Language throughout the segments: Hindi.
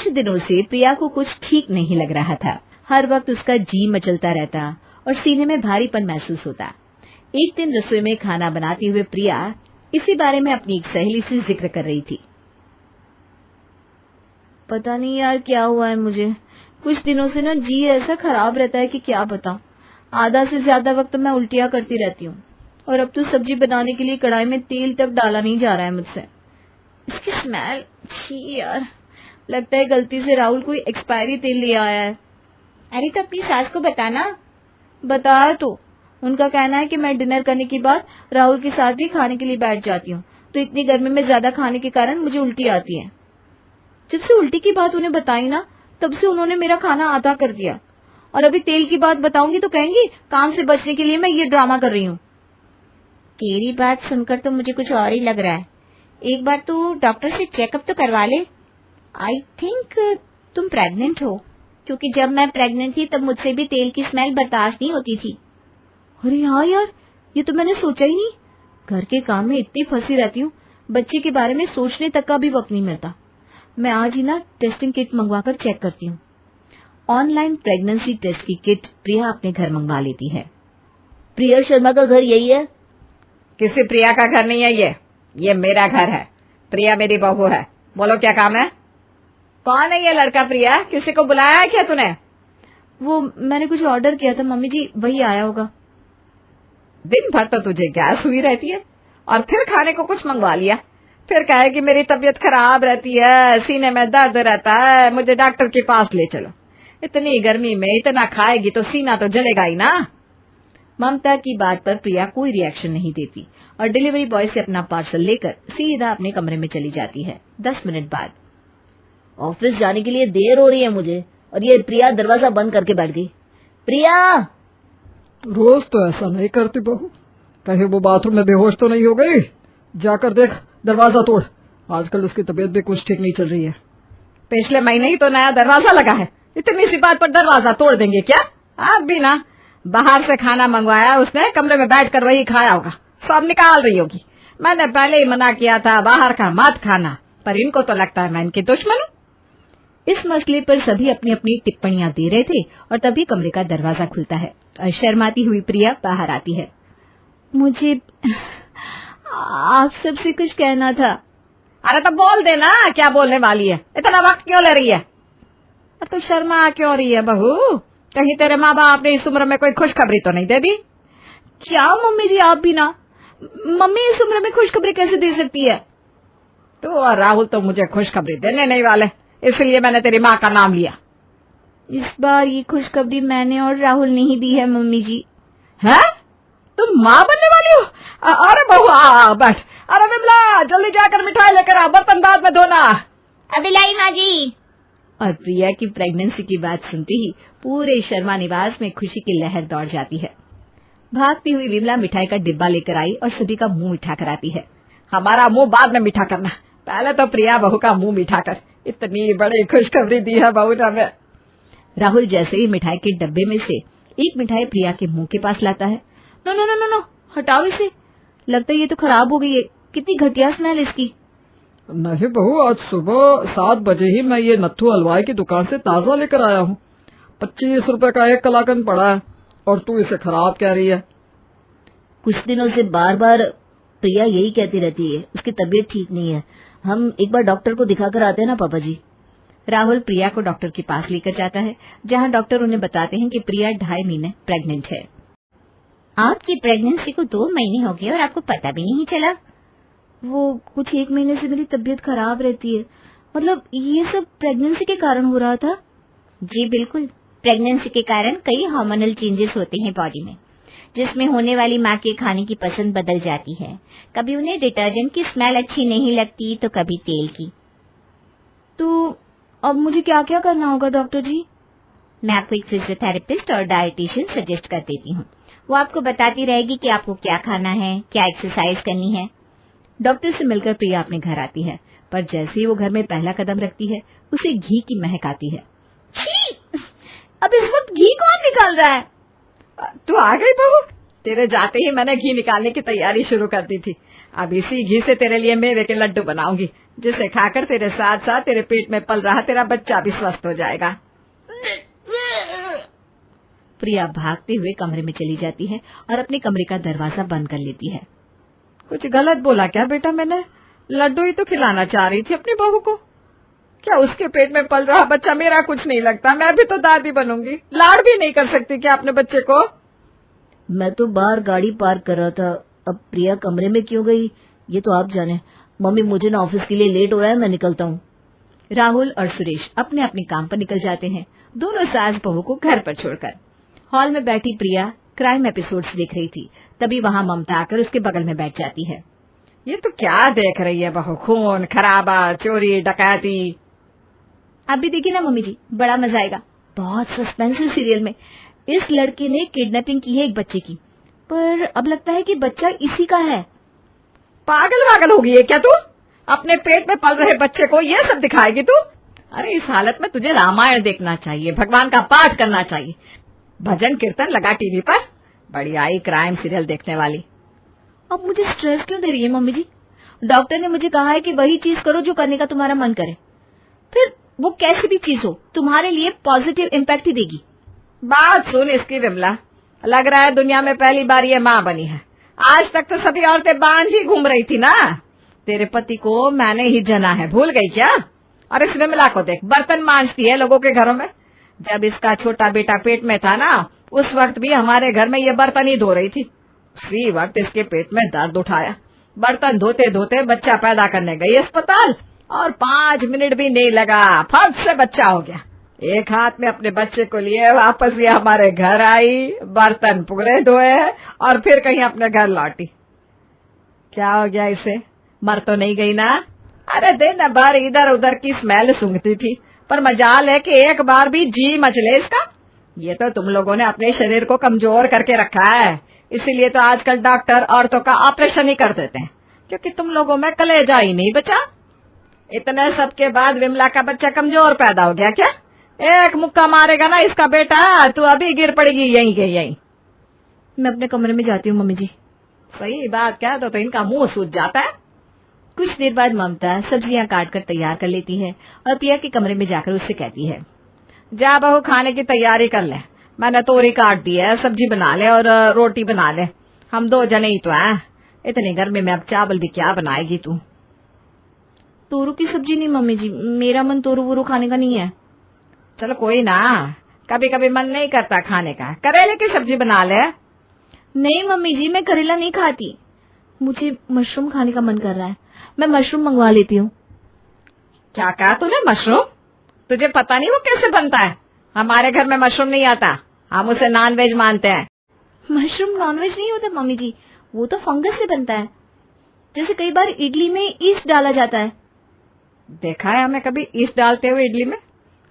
कुछ दिनों से प्रिया को कुछ ठीक नहीं लग रहा था। हर वक्त उसका जी मचलता रहता और सीने में भारीपन महसूस होता। एक दिन रसोई में खाना बनाते हुए प्रिया इसी बारे में अपनी एक सहेली से जिक्र कर रही थी। पता नहीं यार क्या हुआ है मुझे, कुछ दिनों से ना जी ऐसा खराब रहता है कि क्या बताऊं। आधा से ज्यादा वक्त मैं उल्टियां करती रहती हूँ और अब तो सब्जी बनाने के लिए कढ़ाई में तेल तक डाला नहीं जा रहा है मुझसे। इसकी स्मेल, छी यार, लगता है गलती से राहुल कोई एक्सपायरी तेल ले आया है। अरे तो अपनी सास को बताना। बताया तो, उनका कहना है कि मैं डिनर करने के बाद राहुल के साथ भी खाने के लिए बैठ जाती हूँ, तो इतनी गर्मी में ज्यादा खाने के कारण मुझे उल्टी आती है। जब से उल्टी की बात उन्हें बताई ना, तब से उन्होंने मेरा खाना आधा कर दिया। और अभी तेल की बात बताऊंगी तो कहेंगी काम से बचने के लिए मैं ये ड्रामा कर रही हूँ। तेरी बात सुनकर तो मुझे कुछ और ही लग रहा है। एक बार तू डॉक्टर से चेकअप तो करवा ले। आई थिंक तुम प्रेग्नेंट हो, क्योंकि जब मैं प्रेग्नेंट थी तब मुझसे भी तेल की स्मेल बर्दाश्त नहीं होती थी। अरे हाँ यार, ये तो मैंने सोचा ही नहीं। घर के काम में इतनी फंसी रहती हूँ, बच्चे के बारे में सोचने तक का भी वक्त नहीं मिलता। मैं आज ही ना टेस्टिंग किट मंगवाकर चेक करती हूँ। ऑनलाइन प्रेगनेंसी टेस्ट की किट प्रिया अपने घर मंगवा लेती है। प्रिया शर्मा का घर यही है? किसी प्रिया का घर नहीं है ये मेरा घर है। प्रिया मेरी बहू है। बोलो क्या काम है? कौन है ये लड़का प्रिया? किसी को बुलाया है क्या तूने? वो मैंने कुछ ऑर्डर किया था मम्मी जी, वही आया होगा। दिन भर तो तुझे गैस हुई रहती है और फिर खाने को कुछ मंगवा लिया। फिर कहे कि मेरी तबीयत खराब रहती है, सीने में दर्द रहता है, मुझे डॉक्टर के पास ले चलो। इतनी गर्मी में इतना खाएगी तो सीना तो जलेगा ही ना। ममता की बात पर प्रिया कोई रिएक्शन नहीं देती और डिलीवरी बॉय से अपना पार्सल लेकर सीधा अपने कमरे में चली जाती है। 10 मिनट बाद ऑफिस जाने के लिए देर हो रही है मुझे, और ये प्रिया दरवाजा बंद करके बैठ गई। प्रिया! रोज तो ऐसा नहीं करती बहू, कहीं वो बाथरूम में बेहोश तो नहीं हो गई? जाकर देख, दरवाजा तोड़। आजकल उसकी तबीयत भी कुछ ठीक नहीं चल रही है। पिछले महीने ही तो नया दरवाजा लगा है, इतनी सी बात पर दरवाजा तोड़ देंगे क्या? आप भी ना, बाहर से खाना मंगवाया उसने, कमरे में बैठकर वही खाया होगा, सब निकाल रही होगी। मैंने पहले ही मना किया था बाहर का मत खाना, पर इनको तो लगता है मैं इनकी दुश्मन हूँ। इस मसले पर सभी अपनी अपनी टिप्पणियां दे रहे थे और तभी कमरे का दरवाजा खुलता है और शर्माती हुई प्रिया बाहर आती है। मुझे आप सबसे कुछ कहना था। अरे तो बोल देना, क्या बोलने वाली है, इतना वक्त क्यों ले रही है? तो शर्मा क्यों रही है बहू? कहीं तेरे माँ बाप ने इस उम्र में कोई खुशखबरी तो नहीं दे दी? क्या मम्मी जी, आप भी ना। मम्मी इस उम्र में खुशखबरी कैसे दे सकती है? तो और राहुल तो मुझे खुशखबरी देने नहीं वाले, इसलिए मैंने तेरी माँ का नाम लिया। इस बार ये खुशखबरी मैंने और राहुल ने ही दी है मम्मी जी। है? तुम माँ बनने वाली हो? अरे बहू बैठ। अरे विमला, जल्दी जाकर मिठाई लेकर आ, बर्तन बाद में धोना। अभी लाई माँ जी। और प्रिया की प्रेगनेंसी की बात सुनते ही पूरे शर्मा निवास में खुशी की लहर दौड़ जाती है। भागती हुई विमला मिठाई का डिब्बा लेकर आई और सभी का मुंह मीठा कराती है। हमारा मुंह बाद में मीठा करना, पहले तो प्रिया बहू का मुंह मीठा कर। इतनी बड़ी खुशखबरी दी है बहू ने हमें। राहुल जैसे ही मिठाई के डब्बे में से एक मिठाई प्रिया के मुंह के पास लाता है। No no no no no, हटाओ इसे, लगता है ये तो खराब हो गई है, कितनी घटिया स्मेल इसकी। नहीं बहू, आज सुबह 7 बजे ही मैं ये नत्थू हलवाई की दुकान से ताजा लेकर आया हूँ। 25 रुपए का एक कलाकंद पड़ा है और तू इसे खराब कह रही है। कुछ दिनों से बार बार प्रिया यही कहती रहती है, उसकी तबीयत ठीक नहीं है। हम एक बार डॉक्टर को दिखाकर आते हैं ना पापा जी। राहुल प्रिया को डॉक्टर के पास लेकर जाता है, जहाँ डॉक्टर उन्हें बताते हैं कि प्रिया 2.5 महीने प्रेग्नेंट है। आपकी प्रेगनेंसी को 2 महीने हो गए और आपको पता भी नहीं चला? वो कुछ 1 महीने से मेरी तबीयत खराब रहती है। मतलब ये सब प्रेगनेंसी के कारण हो रहा था? जी बिल्कुल, प्रेगनेंसी के कारण कई हार्मोनल चेंजेस होते हैं बॉडी में, जिसमें होने वाली माँ के खाने की पसंद बदल जाती है। कभी उन्हें डिटर्जेंट की स्मेल अच्छी नहीं लगती तो कभी तेल की। तो अब मुझे क्या क्या करना होगा डॉक्टर जी? मैं आपको एक फिजियोथेरेपिस्ट और डाइटिशियन सजेस्ट कर देती हूँ। वो आपको बताती रहेगी कि आपको क्या खाना है, क्या एक्सरसाइज करनी है। डॉक्टर से मिलकर प्रिया अपने घर आती है, पर जैसे ही वो घर में पहला कदम रखती है उसे घी की महक आती है। छी! अब इस वक्त घी कौन निकाल रहा है? तू आ गई बहू, तेरे जाते ही मैंने घी निकालने की तैयारी शुरू कर दी थी। अब इसी घी से तेरे लिए मेवे के लड्डू बनाऊंगी, जिसे खाकर तेरे साथ साथ तेरे पेट में पल रहा तेरा बच्चा भी स्वस्थ हो जाएगा। प्रिया भागते हुए कमरे में चली जाती है और अपने कमरे का दरवाजा बंद कर लेती है। कुछ गलत बोला क्या बेटा मैंने? लड्डू ही तो खिलाना चाह रही थी अपनी बहू को। क्या उसके पेट में पल रहा बच्चा मेरा कुछ नहीं लगता? मैं भी तो दादी बनूंगी, लाड भी नहीं कर सकती क्या अपने बच्चे को? मैं तो बाहर गाड़ी पार्क कर रहा था, अब प्रिया कमरे में क्यों गई ये तो आप जाने। मम्मी मुझे ना ऑफिस के लिए लेट हो रहा है, मैं निकलता हूँ। राहुल और सुरेश अपने अपने काम पर निकल जाते हैं, दोनों सास बहू को घर पर छोड़कर। हॉल में बैठी प्रिया क्राइम एपिसोड्स देख रही थी, तभी वहाँ ममता आकर उसके बगल में बैठ जाती है। ये तो क्या देख रही है बहू? खून खराबा, चोरी डकैती। आप भी देखिए ना मम्मी जी, बड़ा मजा आएगा। बहुत सस्पेंस है सीरियल में। इस लड़के ने किडनैपिंग की है एक बच्चे की, पर अब लगता है कि बच्चा इसी का है। पागल वागल हो गई है क्या तू? अपने पेट में पल रहे बच्चे को ये सब दिखाएगी तू? अरे इस हालत में तुझे रामायण देखना चाहिए, भगवान का पाठ करना चाहिए। भजन कीर्तन लगा टीवी पर, बड़ी आई क्राइम सीरियल देखने वाली। अब मुझे स्ट्रेस क्यों दे रही है मम्मी जी? डॉक्टर ने मुझे कहा है कि वही चीज करो जो करने का तुम्हारा मन करे, फिर वो कैसी भी चीज हो तुम्हारे लिए पॉजिटिव इम्पैक्ट ही देगी। बात सुन इसकी विमला, लग रहा है दुनिया में पहली बार ये माँ बनी है। आज तक तो सभी औरतें बांझ ही घूम रही थी ना। तेरे पति को मैंने ही जना है, भूल गई क्या? और इस विमला को देख, बर्तन मांजती है लोगों के घरों में। जब इसका छोटा बेटा पेट में था ना, उस वक्त भी हमारे घर में ये बर्तन ही धो रही थी। उसी वक्त इसके पेट में दर्द उठाया, बर्तन धोते धोते बच्चा पैदा करने गई अस्पताल, और 5 मिनट भी नहीं लगा, फट से बच्चा हो गया। एक हाथ में अपने बच्चे को लिए वापस ये हमारे घर आई, बर्तन पूरे धोए और फिर कहीं अपने घर लौटी। क्या हो गया इसे? मर तो नहीं गई ना? अरे दिन भर इधर उधर की स्मेल सूंघती थी, पर मजाल है कि एक बार भी जी मचले इसका। ये तो तुम लोगों ने अपने शरीर को कमजोर करके रखा है, इसीलिए तो आजकल डॉक्टर औरतों का ऑपरेशन ही कर देते हैं, क्योंकि तुम लोगों में कलेजा ही नहीं बचा। इतने सब के बाद विमला का बच्चा कमजोर पैदा हो गया क्या? एक मुक्का मारेगा ना इसका बेटा, तू अभी गिर पड़ेगी यहीं के यहीं। मैं अपने कमरे में जाती हूँ मम्मी जी। सही बात क्या तो इनका मुंह सूज जाता है। कुछ देर बाद ममता सब्जियां काट कर तैयार कर लेती है और प्रिया के कमरे में जाकर उससे कहती है, जा बहू खाने की तैयारी कर ले, मैंने तोरी काट दी है, सब्जी बना ले और रोटी बना ले, हम 2 जने ही तो हैं। इतने गर्मी में अब चावल भी क्या बनाएगी तू? तोरू की सब्जी नहीं मम्मी जी, मेरा मन तोरू वोरू खाने का नहीं है। चलो कोई ना, कभी कभी मन नहीं करता खाने का, करेले की सब्जी बना ले। नहीं मम्मी जी, मैं करेला नहीं खाती, मुझे मशरूम खाने का मन कर रहा है, मैं मशरूम मंगवा लेती हूँ। क्या कहा तूने? मशरूम? तुझे पता नहीं वो कैसे बनता है? हमारे घर में मशरूम नहीं आता, हम उसे नॉनवेज मानते हैं। मशरूम नॉनवेज नहीं होता मम्मी जी, वो तो फंगस से बनता है, जैसे कई बार इडली में ईस्ट डाला जाता है। देखा है हमें कभी ईस्ट डालते हुए इडली में?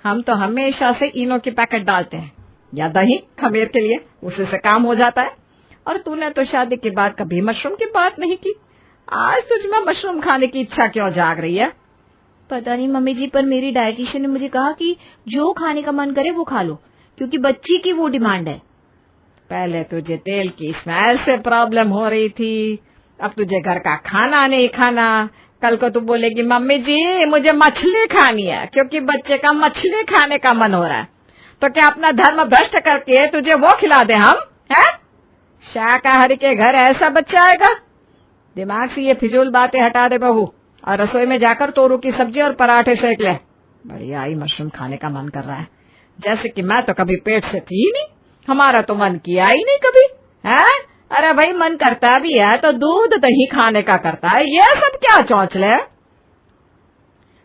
हम तो हमेशा से इनो की पैकेट डालते हैं या दही खमीर के लिए, उसी से काम हो जाता है। और तूने तो शादी के बाद कभी मशरूम की बात नहीं की, आज तुझमें मशरूम खाने की इच्छा क्यों जाग रही है? पता नहीं मम्मी जी, पर मेरी डाइटिशियन ने मुझे कहा कि जो खाने का मन करे वो खा लो, क्योंकि बच्ची की वो डिमांड है। पहले तुझे तेल की स्मेल से प्रॉब्लम हो रही थी, अब तुझे घर का खाना नहीं खाना। कल को तू बोलेगी मम्मी जी मुझे मछली खानी है, क्योंकि बच्चे का मछली खाने का मन हो रहा है। तो क्या अपना धर्म भ्रष्ट करके तुझे वो खिला दे हम? हैं? शाकाहारी के घर ऐसा बच्चा आएगा? दिमाग से ये फिजूल बातें हटा दे बहू, और रसोई में जाकर तोरू की सब्जी और पराठे सेक ले। बढ़िया ही मशरूम खाने का मन कर रहा है, जैसे कि मैं तो कभी पेट से थी ही नहीं, हमारा तो मन किया ही नहीं कभी है। अरे भाई मन करता भी है तो दूध दही खाने का करता है, ये सब क्या चौंचले है?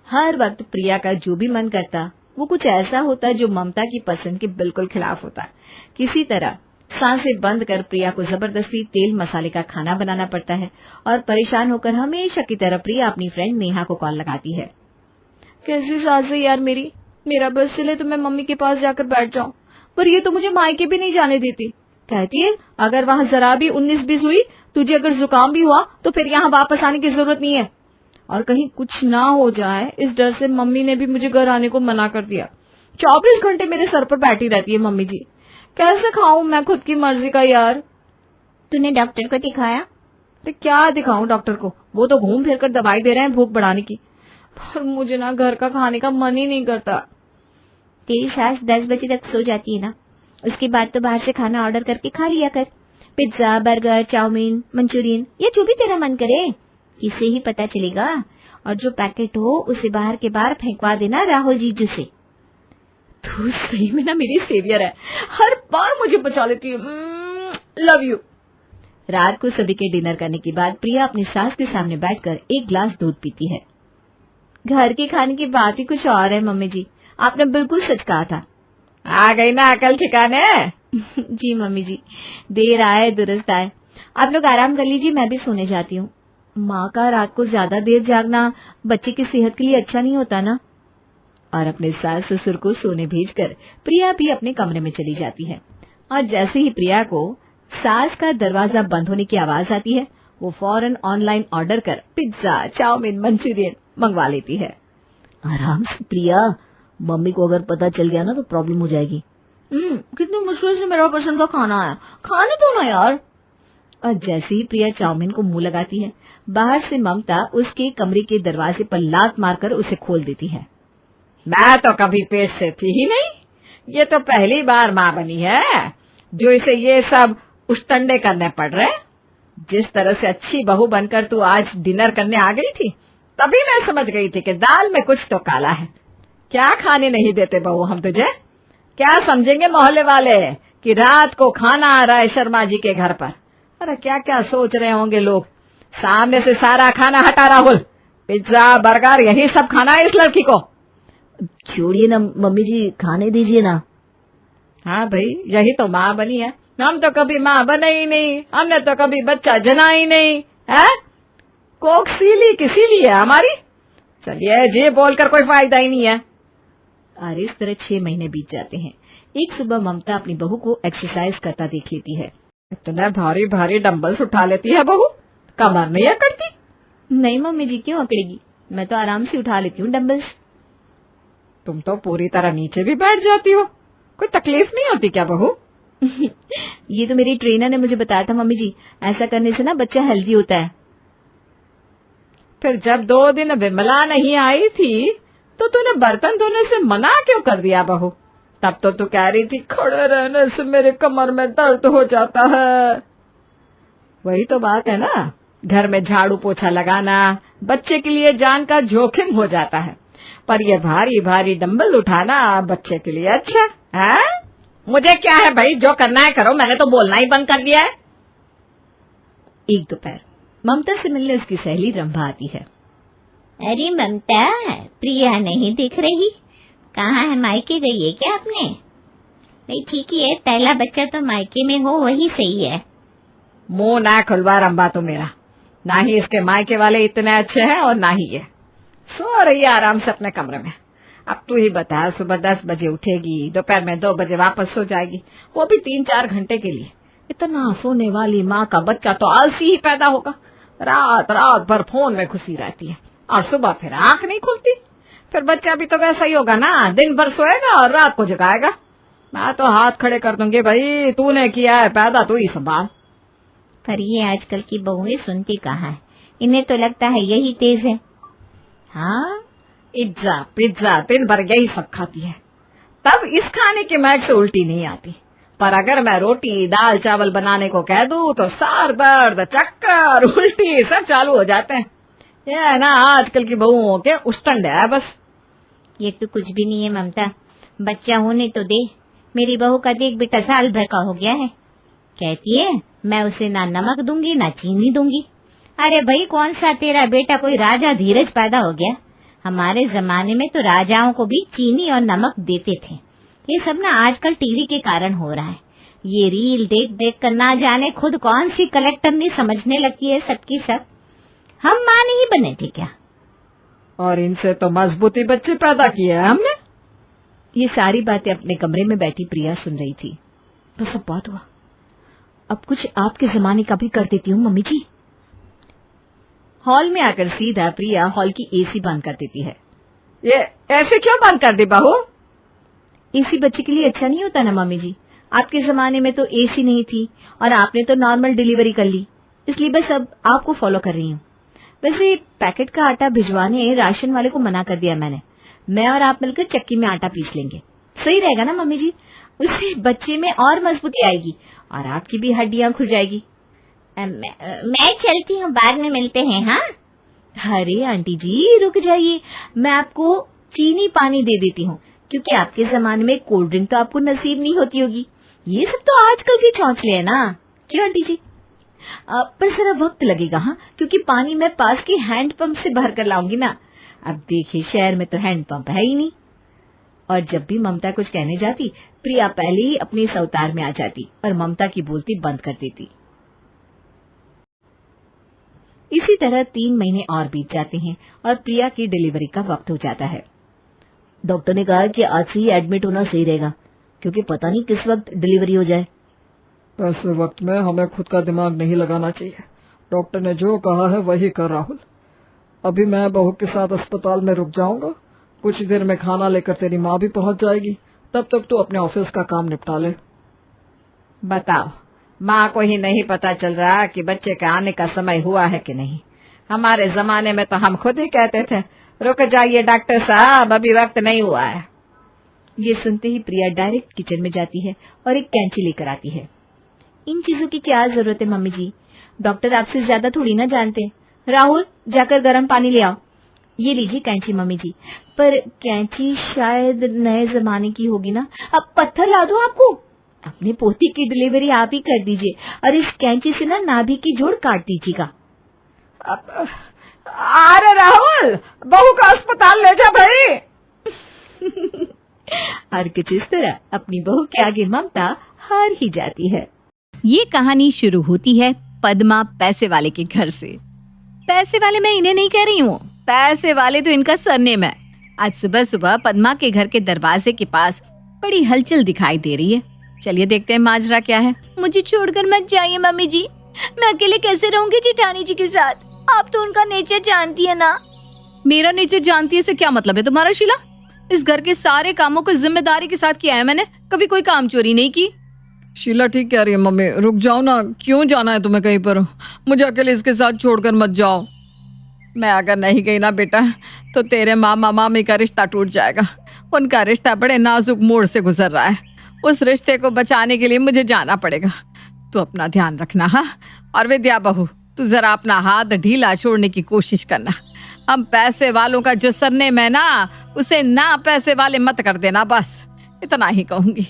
हर वक्त प्रिया का जो भी मन करता वो कुछ ऐसा होता जो ममता की पसंद के बिल्कुल खिलाफ होता। किसी तरह सांसें बंद कर प्रिया को जबरदस्ती तेल मसाले का खाना बनाना पड़ता है, और परेशान होकर हमेशा की तरह प्रिया अपनी फ्रेंड नेहा को कॉल लगाती है। कैसी सास है यार मेरी, मेरा बस चले तो मैं मम्मी के पास जाकर बैठ जाऊं, पर ये तो मुझे मायके भी नहीं जाने देती। कहती है अगर वहाँ जरा भी 19-20 हुई, तुझे अगर जुकाम भी हुआ तो फिर यहाँ वापस आने की जरूरत नहीं है, और कहीं कुछ ना हो जाए इस डर से मम्मी ने भी मुझे घर आने को मना कर दिया। 24 घंटे मेरे सर पर बैठी रहती है मम्मी जी, कैसे खाऊं मैं खुद की मर्जी का यार। तूने डॉक्टर को दिखाया? तो क्या दिखाऊं डॉक्टर को, वो तो घूम फिर कर दवाई दे रहे हैं भूख बढ़ाने की। पर मुझे ना घर का खाने का मन ही नहीं करता। तेरी सास 10 बजे तक सो जाती है ना, उसके बाद तो बाहर से खाना ऑर्डर करके खा लिया कर। पिज्जा, बर्गर, चाउमीन, मंचूरियन या जो भी तेरा मन करे। किसे ही पता चलेगा, और जो पैकेट हो उसे बाहर के बाहर फेंकवा देना राहुल जीजू से। तू सही में ना मेरी सेवियर है, हर बार मुझे बचा लेती है। Love you. रात को सभी के डिनर करने के बाद प्रिया अपनी सास के सामने बैठकर एक ग्लास दूध पीती है। घर के खाने की बात ही कुछ और है मम्मी जी, आपने बिल्कुल सच कहा था। आ गई ना अकल ठिकाने? जी मम्मी जी, देर आए दुरुस्त आए। आप लोग आराम कर लीजिए, मैं भी सोने जाती हूँ। माँ का रात को ज्यादा देर जागना बच्चे की सेहत के लिए अच्छा नहीं होता ना। और अपने सास ससुर को सोने भेजकर प्रिया भी अपने कमरे में चली जाती है। और जैसे ही प्रिया को सास का दरवाजा बंद होने की आवाज आती है, वो फौरन ऑनलाइन ऑर्डर कर पिज्जा, चाउमीन, मंचूरियन मंगवा लेती है। आराम से प्रिया, मम्मी को अगर पता चल गया ना तो प्रॉब्लम हो जाएगी। कितनी मुश्किल से मेरा पसंद का खाना आया, खाने दो ना यार। और जैसे ही प्रिया चाउमीन को मुंह लगाती है, बाहर से ममता उसके कमरे के दरवाजे पर लात मारकर उसे खोल देती है। मैं तो कभी पेट से थी ही नहीं, ये तो पहली बार माँ बनी है जो इसे ये सब उष्टंडे करने पड़ रहे। जिस तरह से अच्छी बहू बनकर तू आज डिनर करने आ गई थी, तभी मैं समझ गई थी कि दाल में कुछ तो काला है। क्या खाने नहीं देते बहू हम तुझे? क्या समझेंगे मोहल्ले वाले कि रात को खाना आ रहा है शर्मा जी के घर पर? अरे क्या क्या सोच रहे होंगे लोग। सामने से सारा खाना हटा राहुल, पिज्जा, बर्गर, यही सब खाना है इस लड़की को। छोड़िए ना मम्मी जी, खाने दीजिए ना। हाँ भाई, यही तो माँ बनी है। हम तो कभी माँ बने ही नहीं, हमने तो कभी बच्चा जना ही नहीं है। कोक सीली किसी लिए है हमारी। चलिए जी, बोलकर कोई फायदा ही नहीं है। और इस तरह 6 महीने बीत जाते हैं। एक सुबह ममता अपनी बहू को एक्सरसाइज करता देख लेती है। इतना भारी भारी डंबल्स उठा लेती है बहू, कमर नहीं अकड़ती? नहीं मम्मी जी, क्यों अकड़ेगी, मैं तो आराम से उठा लेती हूँ डंबल्स। तुम तो पूरी तरह नीचे भी बैठ जाती हो, कोई तकलीफ नहीं होती क्या बहू? ये तो मेरी ट्रेनर ने मुझे बताया था मम्मी जी, ऐसा करने से ना बच्चा हेल्दी होता है। फिर जब 2 दिन विमला नहीं आई थी तो तूने बर्तन धोने से मना क्यों कर दिया बहू? तब तो तू कह रही थी खड़े रहने से मेरे कमर में दर्द हो जाता है। वही तो बात है ना, घर में झाड़ू पोछा लगाना बच्चे के लिए जान का जोखिम हो जाता है, पर ये भारी भारी डंबल उठाना बच्चे के लिए अच्छा है। मुझे क्या है भाई, जो करना है करो, मैंने तो बोलना ही बंद कर दिया है। एक दोपहर ममता से मिलने उसकी सहेली रंभा आती है। अरे ममता, प्रिया नहीं दिख रही, कहाँ है? मायके गई है क्या आपने? नहीं ठीक ही है, पहला बच्चा तो मायके में हो वही सही है। मुंह ना खुलवा रंबा तो मेरा, ना ही इसके मायके वाले इतने अच्छे हैं और ना ही ये। सो रही है आराम से अपने कमरे में। अब तू ही बता, सुबह 10 बजे उठेगी, दोपहर में 2 बजे वापस सो जाएगी, वो भी 3-4 घंटे के लिए। इतना सोने वाली माँ का बच्चा तो आलसी ही पैदा होगा। रात रात भर फोन में घुसी रहती है और सुबह फिर आंख नहीं खुलती। फिर बच्चा भी तो वैसा ही होगा ना, दिन भर सोएगा और रात को जगाएगा। मैं तो हाथ खड़े कर दूंगी, भाई तूने किया है पैदा, तू ही संभाल। पर ये आजकल की बहुएं सुनती कहाँ है, इन्हें तो लगता है यही तेज है। हाँ, पिज्जा पिज्जा दिन भर यही सब खाती है, तब इस खाने की महक से उल्टी नहीं आती। पर अगर मैं रोटी दाल चावल बनाने को कह दूं तो सर दर्द, चक्कर, उल्टी सब चालू हो जाते हैं। ये है ना आजकल की बहुओं के उष्टंड है बस। ये तो कुछ भी नहीं है ममता, बच्चा होने तो दे। मेरी बहू का देख बेटा साल भर का हो गया है, कहती है मैं उसे ना नमक दूंगी ना चीनी दूंगी। अरे भाई, कौन सा तेरा बेटा कोई राजा धीरज पैदा हो गया? हमारे जमाने में तो राजाओं को भी चीनी और नमक देते थे। ये सब ना आजकल टीवी के कारण हो रहा है। ये रील देख देख कर ना जाने खुद कौन सी कलेक्टर नहीं समझने लगती है सबकी सब। हम माँ नहीं बने थे क्या? और इनसे तो मजबूती बच्चे पैदा किए हैं हमने। ये सारी बातें अपने कमरे में बैठी प्रिया सुन रही थी। तो सब बात हुआ, अब कुछ आपके जमाने का भी कर देती हूँ मम्मी जी। हॉल में आकर सीधा प्रिया हॉल की एसी बंद कर देती है। ये ऐसे क्यों बंद कर दी बहू? एसी बच्चे के लिए अच्छा नहीं होता ना मम्मी जी। आपके जमाने में तो एसी नहीं थी और आपने तो नॉर्मल डिलीवरी कर ली, इसलिए बस अब आपको फॉलो कर रही हूँ। वैसे पैकेट का आटा भिजवाने राशन वाले को मना कर दिया मैंने। मैं और आप मिलकर चक्की में आटा पीस लेंगे। सही रहेगा ना मम्मी जी? उससे बच्चे में और मजबूती आएगी और आपकी भी हड्डियां खुल जाएगी। मैं चलती हूँ, बाद में मिलते हैं। हाँ अरे आंटी जी रुक जाइए, मैं आपको चीनी पानी दे देती हूँ, क्योंकि आपके जमाने में कोल्ड ड्रिंक तो आपको नसीब नहीं होती होगी। ये सब तो आजकल के चौंचले हैं ना, क्यों आंटी जी? पर जरा वक्त लगेगा, हाँ, क्योंकि पानी मैं पास के हैंड पंप से भर कर लाऊंगी ना। अब देखिए शहर में तो हैंड पंप है ही नहीं। और जब भी ममता कुछ कहने जाती, प्रिया पहले ही अपने इस अवतार में आ जाती और ममता की बोलती बंद कर देती। इसी तरह 3 महीने और बीत जाते हैं और प्रिया की डिलीवरी का वक्त हो जाता है। डॉक्टर ने कहा कि आज से ही एडमिट होना सही रहेगा, क्योंकि पता नहीं किस वक्त डिलीवरी हो जाए। ऐसे वक्त में हमें खुद का दिमाग नहीं लगाना चाहिए। डॉक्टर ने जो कहा है वही कर राहुल। अभी मैं बहू के साथ अस्पताल में रुक जाऊंगा। कुछ देर में खाना लेकर तेरी माँ भी पहुंच जाएगी। तब तक तू अपने ऑफिस का काम निपटा ले। बताओ, माँ को ही नहीं पता चल रहा कि बच्चे के आने का समय हुआ है कि नहीं। हमारे जमाने में तो हम खुद ही कहते थे, रुक जाइए डॉक्टर साहब, अभी वक्त नहीं हुआ है। ये सुनते ही प्रिया डायरेक्ट किचन में जाती है और एक कैंची लेकर आती है। इन चीजों की क्या जरूरत है मम्मी जी? डॉक्टर आपसे ज्यादा थोड़ी ना जानते। राहुल जाकर गर्म पानी ले आओ। ये लीजिए कैंची मम्मी जी। पर कैंची शायद नए जमाने की होगी ना। अब पत्थर ला दूं आपको? अपने पोती की डिलीवरी आप ही कर दीजिए और इस कैंची से ना नाभि की जोड़ काट दीजिएगा। अरे राहुल, बहू का अस्पताल ले जा भाई। और कुछ इस तरह अपनी बहू के आगे ममता हार ही जाती है। ये कहानी शुरू होती है पद्मा पैसे वाले के घर से। पैसे वाले मैं इन्हें नहीं कह रही हूँ, पैसे वाले तो इनका सरनेम है। आज सुबह सुबह पद्मा के घर के दरवाजे के पास बड़ी हलचल दिखाई दे रही है। चलिए देखते हैं माजरा क्या है। मुझे छोड़कर मत जाइए मम्मी जी, मैं अकेले कैसे रहूंगी जेठानी जी के साथ? आप तो उनका नेचर जानती है ना। मेरा नेचर जानती है से क्या मतलब है तुम्हारा शीला? इस घर के सारे कामों को जिम्मेदारी के साथ किया है मैंने, कभी कोई काम चोरी नहीं की। शीला ठीक कह रही है मम्मी, रुक जाओ ना। क्यों जाना है तुम्हें कहीं पर? मुझे अकेले इसके साथ छोड़कर मत जाओ। मैं अगर नहीं गई ना बेटा, तो तेरे मामा मामी का रिश्ता टूट जाएगा। उनका रिश्ता बड़े नाजुक मोड़ से गुजर रहा है। उस रिश्ते को बचाने के लिए मुझे जाना पड़ेगा। तू अपना ध्यान रखना। हाँ, और विद्या बहू, तू जरा अपना हाथ ढीला छोड़ने की कोशिश करना। हम पैसे वालों का जो सरनेम है ना, उसे ना पैसे वाले मत कर देना, बस इतना ही कहूंगी।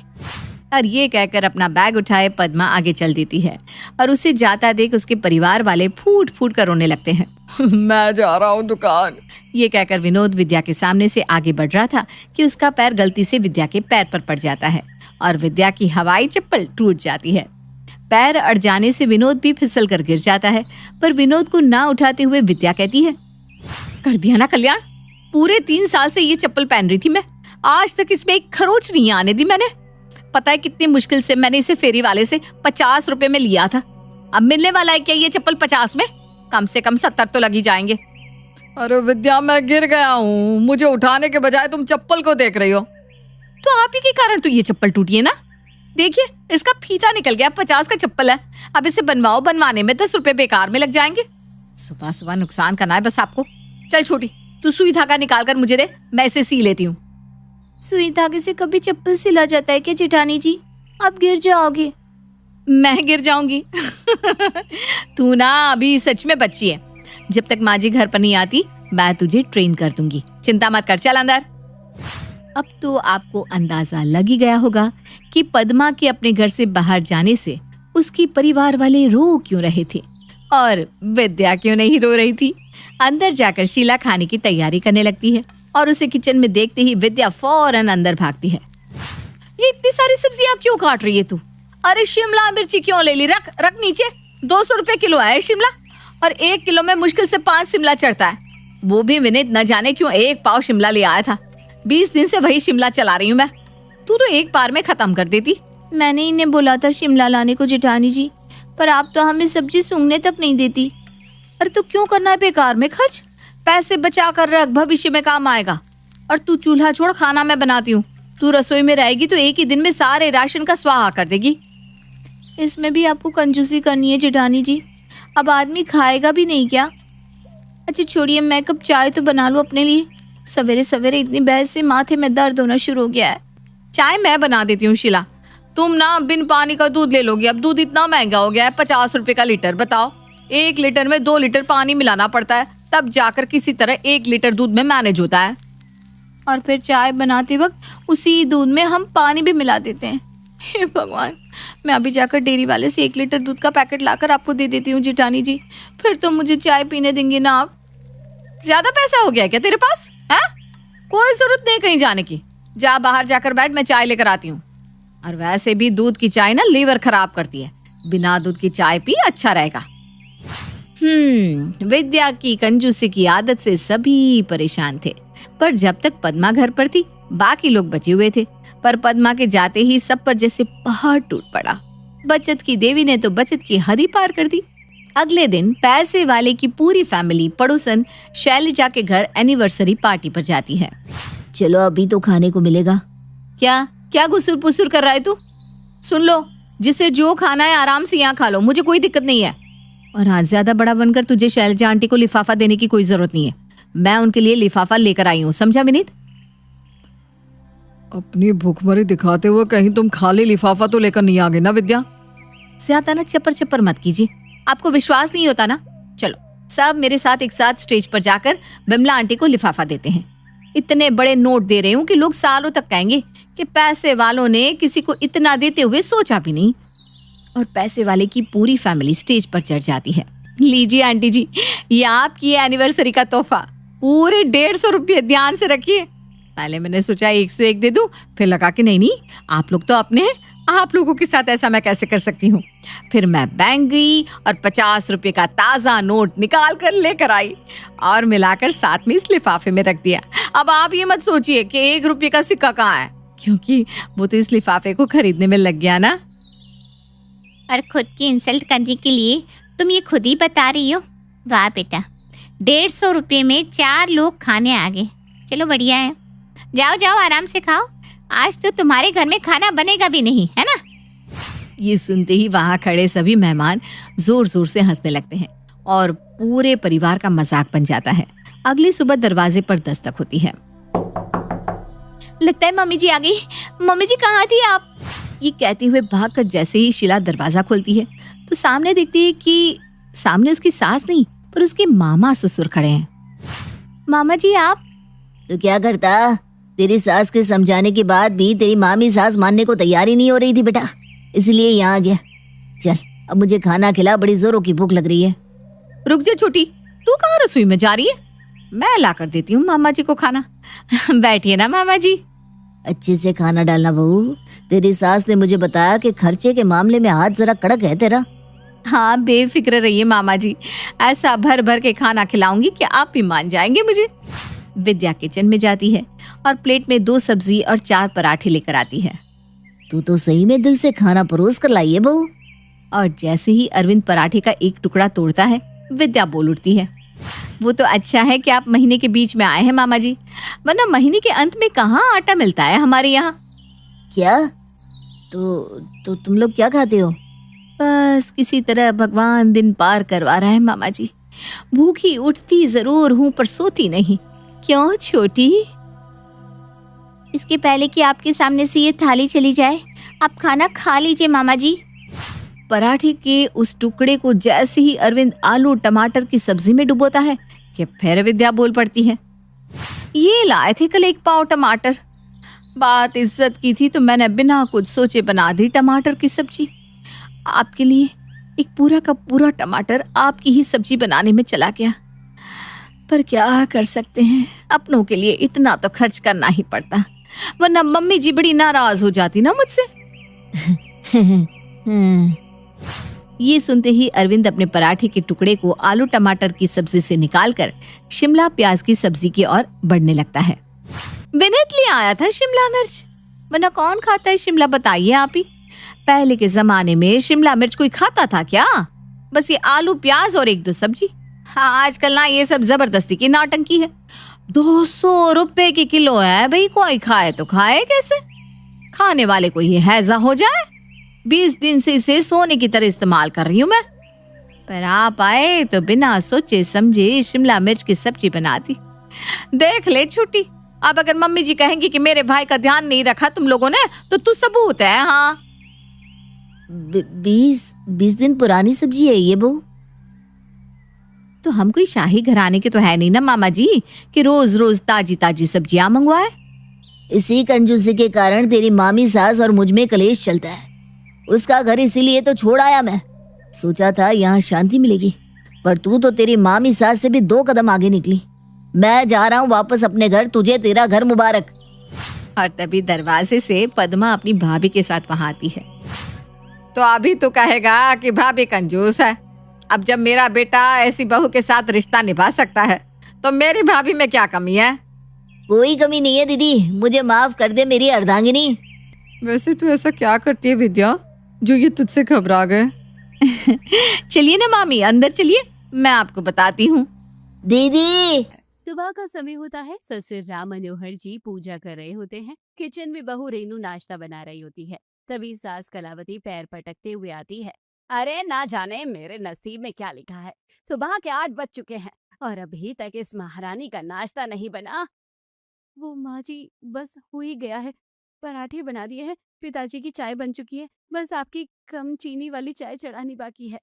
और ये कहकर अपना बैग उठाए पद्मा आगे चल देती है और उसे जाता देख उसके परिवार वाले फूट फूट कर रोने लगते हैं। मैं जा रहा हूँ दुकान। ये कहकर विनोद विद्या के सामने से आगे बढ़ रहा था कि उसका पैर गलती से विद्या के पैर पर पड़ जाता है और विद्या की हवाई चप्पल टूट जाती है। पैर अड़ जाने से विनोद भी फिसल कर गिर जाता है, पर विनोद को ना उठाते हुए विद्या कहती है, कर दिया ना कल्याण, पूरे 3 साल से ये चप्पल पहन रही थी मैं, आज तक इसमें एक खरोच नहीं आने दी मैंने। पता है कितनी मुश्किल से मैंने इसे फेरी वाले से 50 रुपए में लिया था। अब मिलने वाला है क्या ये चप्पल 50 में? कम से कम 70 तो लगी जाएंगे। अरे विद्या, मैं गिर गया हूँ, मुझे उठाने के बजाय तुम चप्पल को देख रही हो। तो आप ही के कारण तो ये चप्पल टूटी है ना। देखिए इसका फीता निकल गया, 50 का चप्पल है। अब इसे बनवाओ, बनवाने में 10 रुपए बेकार में लग जाएंगे। सुबह सुबह नुकसान करना है बस आपको। चल छोटी, तू सुई धागा निकाल कर मुझे दे, मैं इसे सी लेती हूँ। सुई धागे से कभी चप्पल सिला जाता है क्या जेठानी जी? आप गिर जाओगे। मैं गिर जाऊंगी? तू ना अभी सच में बच्ची है। जब तक माँ जी घर पर नहीं आती मैं तुझे ट्रेन कर दूंगी, चिंता मत कर, चल अंदर। अब तो आपको अंदाजा लग ही गया होगा कि पद्मा के अपने घर से बाहर जाने से उसकी परिवार वाले रो क्यों रहे थे और विद्या क्यों नहीं रो रही थी। अंदर जाकर शीला खाने की तैयारी करने लगती है और उसे किचन में देखते ही विद्या फौरन अंदर भागती है। ये इतनी सारी सब्जियां क्यों काट रही है तू? अरे शिमला मिर्ची क्यों ले ली? रख रख नीचे। 200 रुपए किलो है शिमला, और 1 किलो में मुश्किल से 5 शिमला चढ़ता है। वो भी विनीत न जाने क्यों 1 पाव शिमला ले आया था। 20 दिन से वही शिमला चला रही हूँ मैं। तू तो एक बार में खत्म कर देती। मैंने इन्हें बोला था शिमला लाने को जेठानी जी, पर आप तो हमें सब्जी सूंघने तक नहीं देती। अरे तो क्यों करना है बेकार में खर्च? पैसे बचा कर रख, भविष्य में काम आएगा। और तू चूल्हा छोड़, खाना मैं बनाती हूँ। तू रसोई में रहेगी तो एक ही दिन में सारे राशन का स्वाहा कर देगी। इसमें भी आपको कंजूसी करनी है जेठानी जी। अब आदमी खाएगा भी नहीं क्या? अच्छा छोड़िए, मैं कब चाय तो बना लूँ अपने लिए। सवेरे सवेरे इतनी बहस से माथे में दर्द होना शुरू हो गया है। चाय मैं बना देती हूँ शीला, तुम ना बिन पानी का दूध ले लोगी। अब दूध इतना महंगा हो गया है, 50 रुपए का लीटर। बताओ, 1 लीटर में 2 लीटर पानी मिलाना पड़ता है, तब जाकर किसी तरह 1 लीटर दूध में मैनेज होता है। और फिर चाय बनाते वक्त उसी दूध में हम पानी भी मिला देते हैं। हे भगवान, मैं अभी जाकर डेयरी वाले से 1 लीटर दूध का पैकेट लाकर आपको दे देती हूँ जेठानी जी, फिर तो मुझे चाय पीने देंगे ना आप। ज्यादा पैसा हो गया क्या तेरे पास है? कोई जरूरत नहीं कहीं जाने की, जा बाहर जाकर बैठ, मैं चाय लेकर आती हूँ। और वैसे भी दूध की चाय ना लीवर खराब करती है, बिना दूध की चाय पी अच्छा रहेगा। विद्या की कंजूसी की आदत से सभी परेशान थे, पर जब तक पद्मा घर पर थी बाकी लोग बचे हुए थे। पर पद्मा के जाते ही सब पर जैसे पहाड़ टूट पड़ा। बचत की देवी ने तो बचत की हद ही पार कर दी। अगले दिन पैसे वाले की पूरी फैमिली पड़ोसन शैलजा के घर एनिवर्सरी पार्टी पर जाती है। चलो अभी तो खाने को मिलेगा। क्या क्या गुसुर पुसुर कर रहा है तू? सुन लो, जिसे जो खाना है आराम से यहाँ खा लो, मुझे कोई दिक्कत नहीं है। और आज ज्यादा बड़ा बनकर तुझे शैलजा आंटी को लिफाफा देने की कोई जरूरत नहीं है, मैं उनके लिए लिफाफा लेकर आई हूँ, समझा विनीत? अपनी भूखमरी दिखाते हुए कहीं तुम खाली लिफाफा तो लेकर नहीं आ गए ना विद्या? ज्यादा ना चपर चपर मत कीजिए, आपको विश्वास नहीं होता ना। चलो सब मेरे साथ एक साथ स्टेज पर जाकर बिमला आंटी को लिफाफा देते हैं। इतने बड़े नोट दे रही हूँ कि लोग सालों तक कहेंगे कि पैसे वालों ने किसी को इतना देते हुए सोचा भी नहीं। और पैसे वाले की पूरी फैमिली स्टेज पर चढ़ जाती है। लीजिए आंटी जी, ये आपकी एनिवर्सरी का तोहफा, पूरे 150 रुपये, ध्यान से रखिए। पहले मैंने सोचा 101 दे दूं, फिर लगा कि नहीं, आप लोग तो अपने हैं, आप लोगों के साथ ऐसा मैं कैसे कर सकती हूँ। फिर मैं बैंक गई और 50 रुपये का ताज़ा नोट निकाल कर लेकर आई और मिलाकर साथ में इस लिफाफे में रख दिया। अब आप ये मत सोचिए कि 1 रुपये का सिक्का कहाँ है, क्योंकि वो तो इस लिफाफे को खरीदने में लग गया ना। और खुद की इंसल्ट करने के लिए तुम ये खुद ही बता रही हो। वाह बेटा, 150 रुपये में 4 लोग खाने आ गए। चलो बढ़िया है, जाओ जाओ आराम से खाओ, आज तो तुम्हारे घर में खाना बनेगा भी नहीं, है ना? ये सुनते ही वहां खड़े सभी मेहमान जोर जोर से हंसने लगते हैं और पूरे परिवार का मजाक बन जाता है। अगली सुबह दरवाजे पर दस्तक होती है। लगता है मम्मी जी आ गई। मम्मी जी कहाँ थी आप? ये कहते हुए भागकर जैसे ही शीला दरवाजा खोलती है तो सामने देखती है कि सामने उसकी सास नहीं पर उसके मामा ससुर खड़े हैं। मामा जी आप? तो क्या करता, तेरी सास के समझाने के बाद भी तेरी मामी सास मानने को तैयार ही नहीं हो रही थी बेटा, इसलिए यहाँ आ गया। चल अब मुझे खाना खिला, बड़ी जोरों की भूख लग रही है। रुक जा छोटी, तू कहाँ रसोई में जा रही है? मैं ला कर देती हूँ मामा जी को खाना। बैठिए ना मामा जी। अच्छे से खाना डालना बहू, तेरी सास ने मुझे बताया कि खर्चे के मामले में हाथ जरा कड़क है तेरा। हाँ बेफिक्र रहिए मामा जी, ऐसा भर भर के खाना खिलाऊंगी कि आप भी मान जाएंगे मुझे। विद्या किचन में जाती है और प्लेट में 2 सब्जी और 4 पराठे लेकर आती है। तू तो सही में दिल से खाना परोस कर लाई है बहू। और जैसे ही अरविंद पराठे का एक टुकड़ा तोड़ता है, विद्या बोल उठती है, वो तो अच्छा है कि आप महीने के बीच में आए हैं मामा जी, वरना महीने के अंत में कहाँ आटा मिलता है हमारे यहाँ। क्या? तो तुम लोग क्या खाते हो? बस किसी तरह भगवान दिन पार करवा रहा है मामा जी। भूखी उठती जरूर हूँ पर सोती नहीं। क्यों छोटी? इसके पहले कि आपके सामने से ये थाली चली जाए, आप खाना खा लीजिए मामा जी। पराठे के उस टुकड़े को जैसे ही अरविंद आलू टमाटर की सब्जी में डुबोता है कि फिर विद्या बोल पड़ती है, ये लाए थे कल 1 पाव टमाटर, बात इज्जत की थी तो मैंने बिना कुछ सोचे बना दी टमाटर की सब्जी। आपके लिए एक पूरा का पूरा टमाटर आपकी ही सब्जी बनाने में चला गया, पर क्या कर सकते हैं, अपनों के लिए इतना तो खर्च करना ही पड़ता, वरना मम्मी जी बड़ी नाराज हो जाती ना मुझसे। ये सुनते ही अरविंद अपने पराठे के टुकड़े को आलू टमाटर की सब्जी से निकालकर शिमला प्याज की सब्जी की ओर बढ़ने लगता है। विनीत ले आया था शिमला मिर्च, वरना कौन खाता है शिमला, बताइए आप ही। पहले के जमाने में शिमला मिर्च कोई खाता था क्या? बस ये आलू प्याज और 1-2 सब्जी। हाँ आजकल ना ये सब जबरदस्ती की नौटंकी है। 200 रुपए की किलो है भाई, कोई खाए तो खाए कैसे, खाने वाले को ये हैजा हो जाए। 20 दिन से इसे सोने की तरह इस्तेमाल कर रही हूँ मैं। पर आप आए तो बिना सोचे समझे शिमला मिर्च की सब्जी बना दी। देख ले छुट्टी, अब अगर मम्मी जी कहेंगी कि मेरे भाई का ध्यान नहीं रखा तुम लोगों ने, तो तू सबूत है। हाँ 20 दिन पुरानी सब्जी है ये बहू। तो हम कोई शाही घराने के तो है नहीं ना मामा जी कि रोज रोज ताजी ताजी सब्जियां मंगवाए। इसी कंजूसी के कारण तेरी मामी सास और मुझ में कलेश चलता है। उसका घर इसीलिए तो छोड़ आया मैं। सोचा था यहाँ शांति मिलेगी, पर तू तो तेरी मामी सास से भी 2 कदम आगे निकली। मैं जा रहा हूँ वापस अपने घर, तुझे तेरा घर मुबारक। और तभी दरवाजे से पद्मा अपनी भाभी के साथ वहां आती है। तो अभी तो कहेगा कि भाभी कंजूस है। अब जब मेरा बेटा ऐसी बहू के साथ रिश्ता निभा सकता है तो मेरी भाभी में क्या कमी है? कोई कमी नहीं है दीदी, मुझे माफ कर दे मेरी अर्धांगिनी। वैसे तू ऐसा क्या करती है विद्या जो ये तुझसे घबरा गए? चलिए ना मामी, अंदर चलिए, मैं आपको बताती हूँ। दीदी सुबह का समय होता है। ससुर राम मनोहर जी पूजा कर रहे होते हैं। किचन में बहू रेनू नाश्ता बना रही होती है। तभी सास कलावती पैर पटकते हुए आती है। अरे ना जाने मेरे नसीब में क्या लिखा है, सुबह के 8 बज चुके हैं और अभी तक इस महारानी का नाश्ता नहीं बना। वो माँ जी बस हो ही गया है, पराठे बना दिए हैं, पिताजी की चाय बन चुकी है, बस आपकी कम चीनी वाली चाय चढ़ानी बाकी है।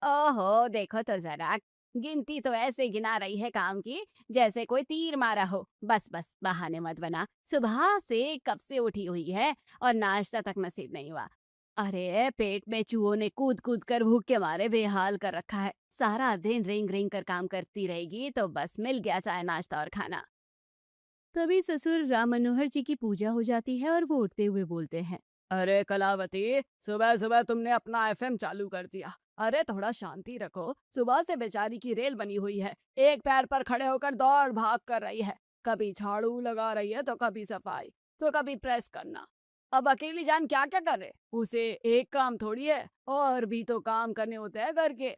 ओहो देखो तो जरा, गिनती तो ऐसे गिना रही है काम की जैसे कोई तीर मारा हो। बस बस बहाने मत बना, सुबह से कब से उठी हुई है और नाश्ता तक नसीब नहीं हुआ। अरे पेट में चूहों ने कूद कूद कर भूख के मारे बेहाल कर रखा है। सारा दिन रेंग रेंग कर काम करती रहेगी तो बस मिल गया चाय नाश्ता और खाना। तभी ससुर राम मनोहर जी की पूजा हो जाती है और वो उठते हुए बोलते हैं। अरे कलावती, सुबह सुबह तुमने अपना एफएम चालू कर दिया। अरे थोड़ा शांति रखो, सुबह से बेचारी की रेल बनी हुई है, एक पैर पर खड़े होकर दौड़ भाग कर रही है। कभी झाड़ू लगा रही है तो कभी सफाई तो कभी प्रेस करना। अब अकेली जान क्या क्या करे, उसे एक काम थोड़ी है, और भी तो काम करने होते हैं घर के।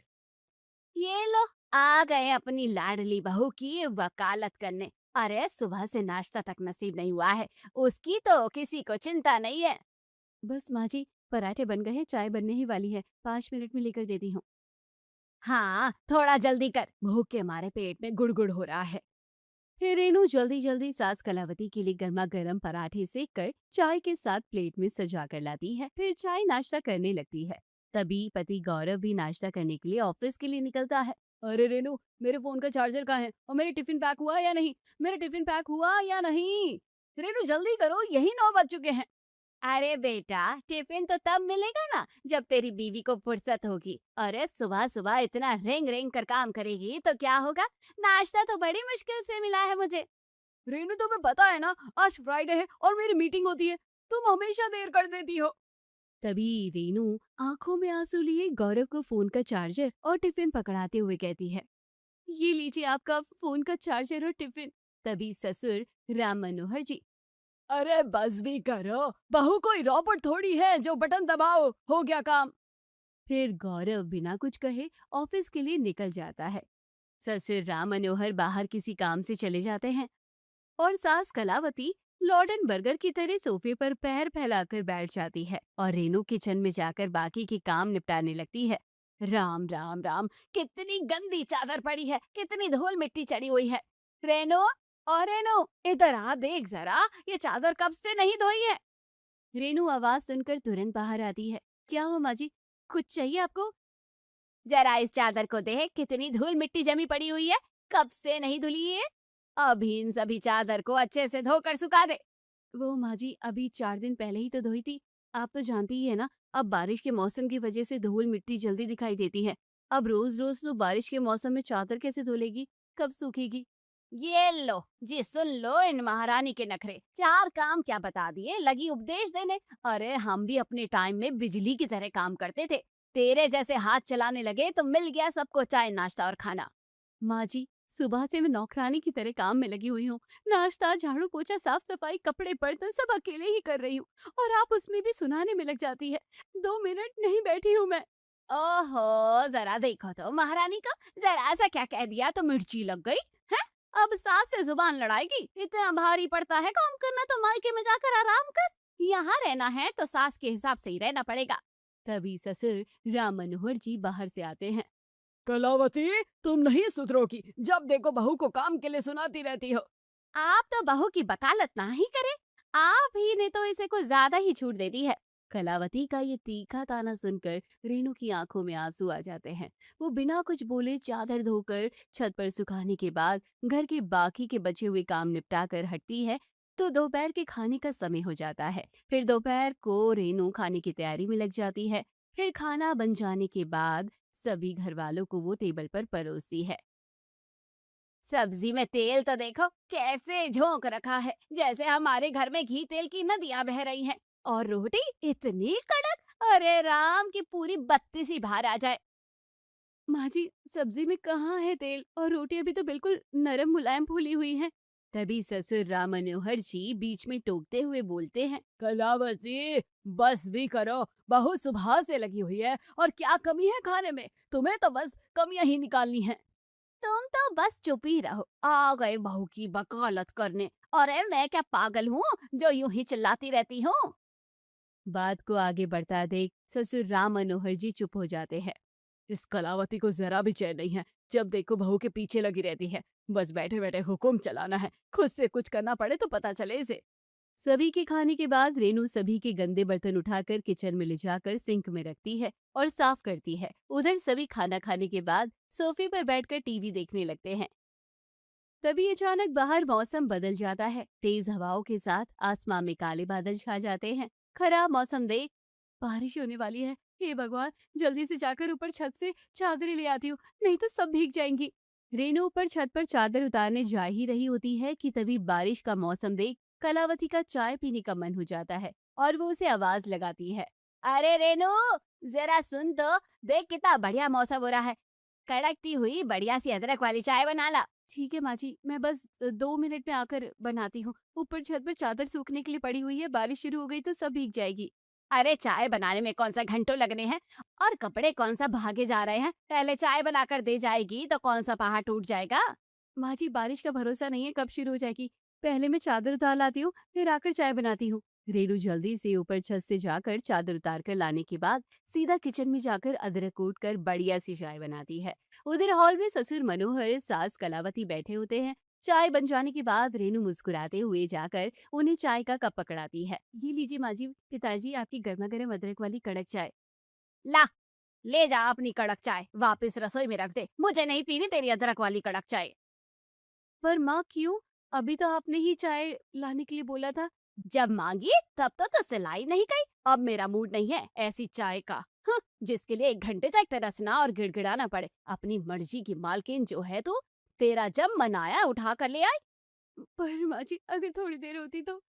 ये लो आ गए अपनी लाडली बहू की वकालत करने। अरे सुबह से नाश्ता तक नसीब नहीं हुआ है, उसकी तो किसी को चिंता नहीं है। बस माँ जी पराठे बन गए हैं, चाय बनने ही वाली है, 5 मिनट में लेकर देती हूँ। हाँ थोड़ा जल्दी कर, भूख के मारे पेट में गुड़गुड़ हो रहा है। फिर रेनू जल्दी जल्दी सास कलावती के लिए गर्मा गर्म पराठे सेक कर चाय के साथ प्लेट में सजा कर लाती है। फिर चाय नाश्ता करने लगती है। तभी पति गौरव भी नाश्ता करने के लिए ऑफिस के लिए निकलता है। अरे रेनू, मेरे फोन का चार्जर कहाँ है और मेरे टिफिन पैक हुआ या नहीं, मेरा टिफिन पैक हुआ या नहीं? रेनू जल्दी करो, यही 9 बज चुके हैं। अरे बेटा टिफिन तो तब मिलेगा ना जब तेरी बीवी को फुर्सत होगी। अरे सुबह सुबह इतना रेंग रेंग कर काम करेगी तो क्या होगा, नाश्ता तो बड़ी मुश्किल से मिला है मुझे। रेनू तुम्हें पता है ना आज फ्राइडे है और मेरी मीटिंग होती है, तुम हमेशा देर कर देती हो। तभी रेनू आंखों में आंसू लिए गौरव को फोन का चार्जर और टिफिन पकड़ाते हुए कहती है, ये लीजिए आपका फोन का चार्जर और टिफिन। तभी ससुर राम मनोहर जी, अरे बस भी करो, बहू कोई रोबोट थोड़ी है जो बटन दबाओ हो गया काम। फिर गौरव बिना कुछ कहे ऑफिस के लिए निकल जाता है। ससुर राम मनोहर बाहर किसी काम से चले जाते हैं और सास कलावती लॉर्डन बर्गर की तरह सोफे पर पैर फैलाकर बैठ जाती है और रेनू किचन में जाकर बाकी के काम निपटाने लगती है। राम राम राम, कितनी गंदी चादर पड़ी है, कितनी धूल मिट्टी चढ़ी हुई है। रेनू और रेनू इधर आ देख जरा, ये चादर कब से नहीं धोई है। रेनू आवाज सुनकर तुरंत बाहर आती है। क्या हुआ माँ जी, कुछ चाहिए आपको? जरा इस चादर को देख, कितनी धूल मिट्टी जमी पड़ी हुई है, कब से नहीं धुली है। अभी इन सभी चादर को अच्छे से धोकर सुखा दे। वो माँ जी अभी 4 दिन पहले ही तो धोई थी, आप तो जानती ही है ना, अब बारिश के मौसम की वजह से धूल मिट्टी जल्दी दिखाई देती है। अब रोज रोज तो बारिश के मौसम में चादर कैसे धुलेगी, कब सूखेगी। ये लो जी, सुन लो इन महारानी के नखरे, 4 काम क्या बता दिए, लगी उपदेश देने। अरे हम भी अपने टाइम में बिजली की तरह काम करते थे, तेरे जैसे हाथ चलाने लगे तो मिल गया सबको चाय नाश्ता और खाना। माँ जी सुबह से मैं नौकरानी की तरह काम में लगी हुई हूँ, नाश्ता झाड़ू पोछा साफ सफाई कपड़े बर्तन सब अकेले ही कर रही हूँ और आप उसमें भी सुनाने में लग जाती है। 2 मिनट नहीं बैठी हूँ मैं। ओहो जरा देखो तो महारानी का, जरा सा क्या कह दिया तो मिर्ची लग गई है। अब सास से जुबान लड़ाएगी, इतना भारी पड़ता है काम करना तो मायके में जाकर आराम कर, यहाँ रहना है तो सास के हिसाब से ही रहना पड़ेगा। तभी ससुर राम मनोहर जी बाहर से आते हैं। कलावती, तुम नहीं सुधरोगी। जब देखो बहू को काम के लिए सुनाती रहती हो। आप तो बहू की वकालत ना ही करें, आप ही ने तो इसे कुछ ज्यादा ही छूट दे दी है। कलावती का ये तीखा ताना सुनकर रेनू की आंखों में आंसू आ जाते हैं। वो बिना कुछ बोले चादर धोकर छत पर सुखाने के बाद घर के बाकी के बचे हुए काम निपटा कर हटती है तो दोपहर के खाने का समय हो जाता है। फिर दोपहर को रेनू खाने की तैयारी में लग जाती है। फिर खाना बन जाने के बाद सभी घर वालों को वो टेबल पर परोसती है। सब्जी में तेल तो देखो कैसे झोंक रखा है, जैसे हमारे घर में घी तेल की नदियां बह रही हैं। और रोटी इतनी कड़क, अरे राम की पूरी बत्ती सी बाहर आ जाए। माँ जी, सब्जी में कहाँ है तेल, और रोटी अभी तो बिल्कुल नरम मुलायम फूली हुई है। तभी ससुर राम मनोहर जी बीच में टोकते हुए बोलते हैं, कलावती, बस भी करो। बहू सुबह से लगी हुई है और क्या कमी है खाने में? तुम्हें तो बस कमियां ही निकालनी है। तुम तो बस चुप ही रहो, आ गए बहू की वकालत करने। अरे मैं क्या पागल हूँ जो यूं ही चिल्लाती रहती हूँ। बात को आगे बढ़ता देख ससुर राम मनोहर जी चुप हो जाते हैं। इस कलावती को जरा भी चैन नहीं है। जब देखो बहू के पीछे लगी रहती है। बस बैठे बैठे हुक्म चलाना है, खुद से कुछ करना पड़े तो पता चले इसे। सभी के खाने के बाद रेनू सभी के गंदे बर्तन उठाकर किचन में ले जाकर सिंक में रखती है और साफ करती है। उधर सभी खाना खाने के बाद सोफे पर बैठकर टीवी देखने लगते हैं। तभी अचानक बाहर मौसम बदल जाता है। तेज हवाओं के साथ आसमान में काले बादल छा जाते हैं। खराब मौसम देख बारिश होने वाली है। हे भगवान, जल्दी से जाकर ऊपर छत से चादरें ले आती हूँ, नहीं तो सब भीग जाएंगी। रेनू ऊपर छत पर चादर उतारने जा ही रही होती है कि तभी बारिश का मौसम देख कलावती का चाय पीने का मन हो जाता है और वो उसे आवाज लगाती है, अरे रेनू, जरा सुन तो, देख कितना बढ़िया मौसम हो रहा है। कड़कती हुई बढ़िया सी अदरक वाली चाय बना ला। ठीक है माँ जी, मैं बस 2 मिनट में आकर बनाती हूँ। ऊपर छत पर चादर सूखने के लिए पड़ी हुई है, बारिश शुरू हो गई तो सब भीग जाएगी। अरे चाय बनाने में कौन सा घंटों लगने हैं और कपड़े कौन सा भागे जा रहे हैं। पहले चाय बनाकर दे जाएगी तो कौन सा पहाड़ टूट जाएगा। माँ जी, बारिश का भरोसा नहीं है कब शुरू हो जाएगी। पहले मैं चादर उतार लाती हूँ, फिर आकर चाय बनाती हूँ। रेनू जल्दी से ऊपर छत से जाकर चादर उतार कर लाने के बाद सीधा किचन में जाकर अदरक कूट कर बढ़िया सी चाय बनाती है। उधर हॉल में ससुर मनोहर, सास कलावती बैठे होते हैं। चाय बन जाने के बाद रेनू मुस्कुराते हुए जाकर उन्हें चाय का कप पकड़ाती है। ये लीजिए माँ जी, पिताजी आपकी गर्मा गर्म अदरक वाली कड़क चाय। ला, ले जा अपनी कड़क चाय, वापस रसोई में रख दे। मुझे नहीं पीनी तेरी अदरक वाली कड़क चाय। पर माँ क्यों? अभी तो आपने ही चाय लाने के लिए बोला था। जब मांगी तब तो सिलाई नहीं गई। अब मेरा मूड नहीं है ऐसी चाय का। जिसके लिए 1 घंटे तक तरसना और गिड़गिड़ाना पड़े। अपनी मर्जी की मालकिन जो है तू, तेरा जब मन आया उठा कर ले आई। पर माँ जी, अगर थोड़ी देर होती तो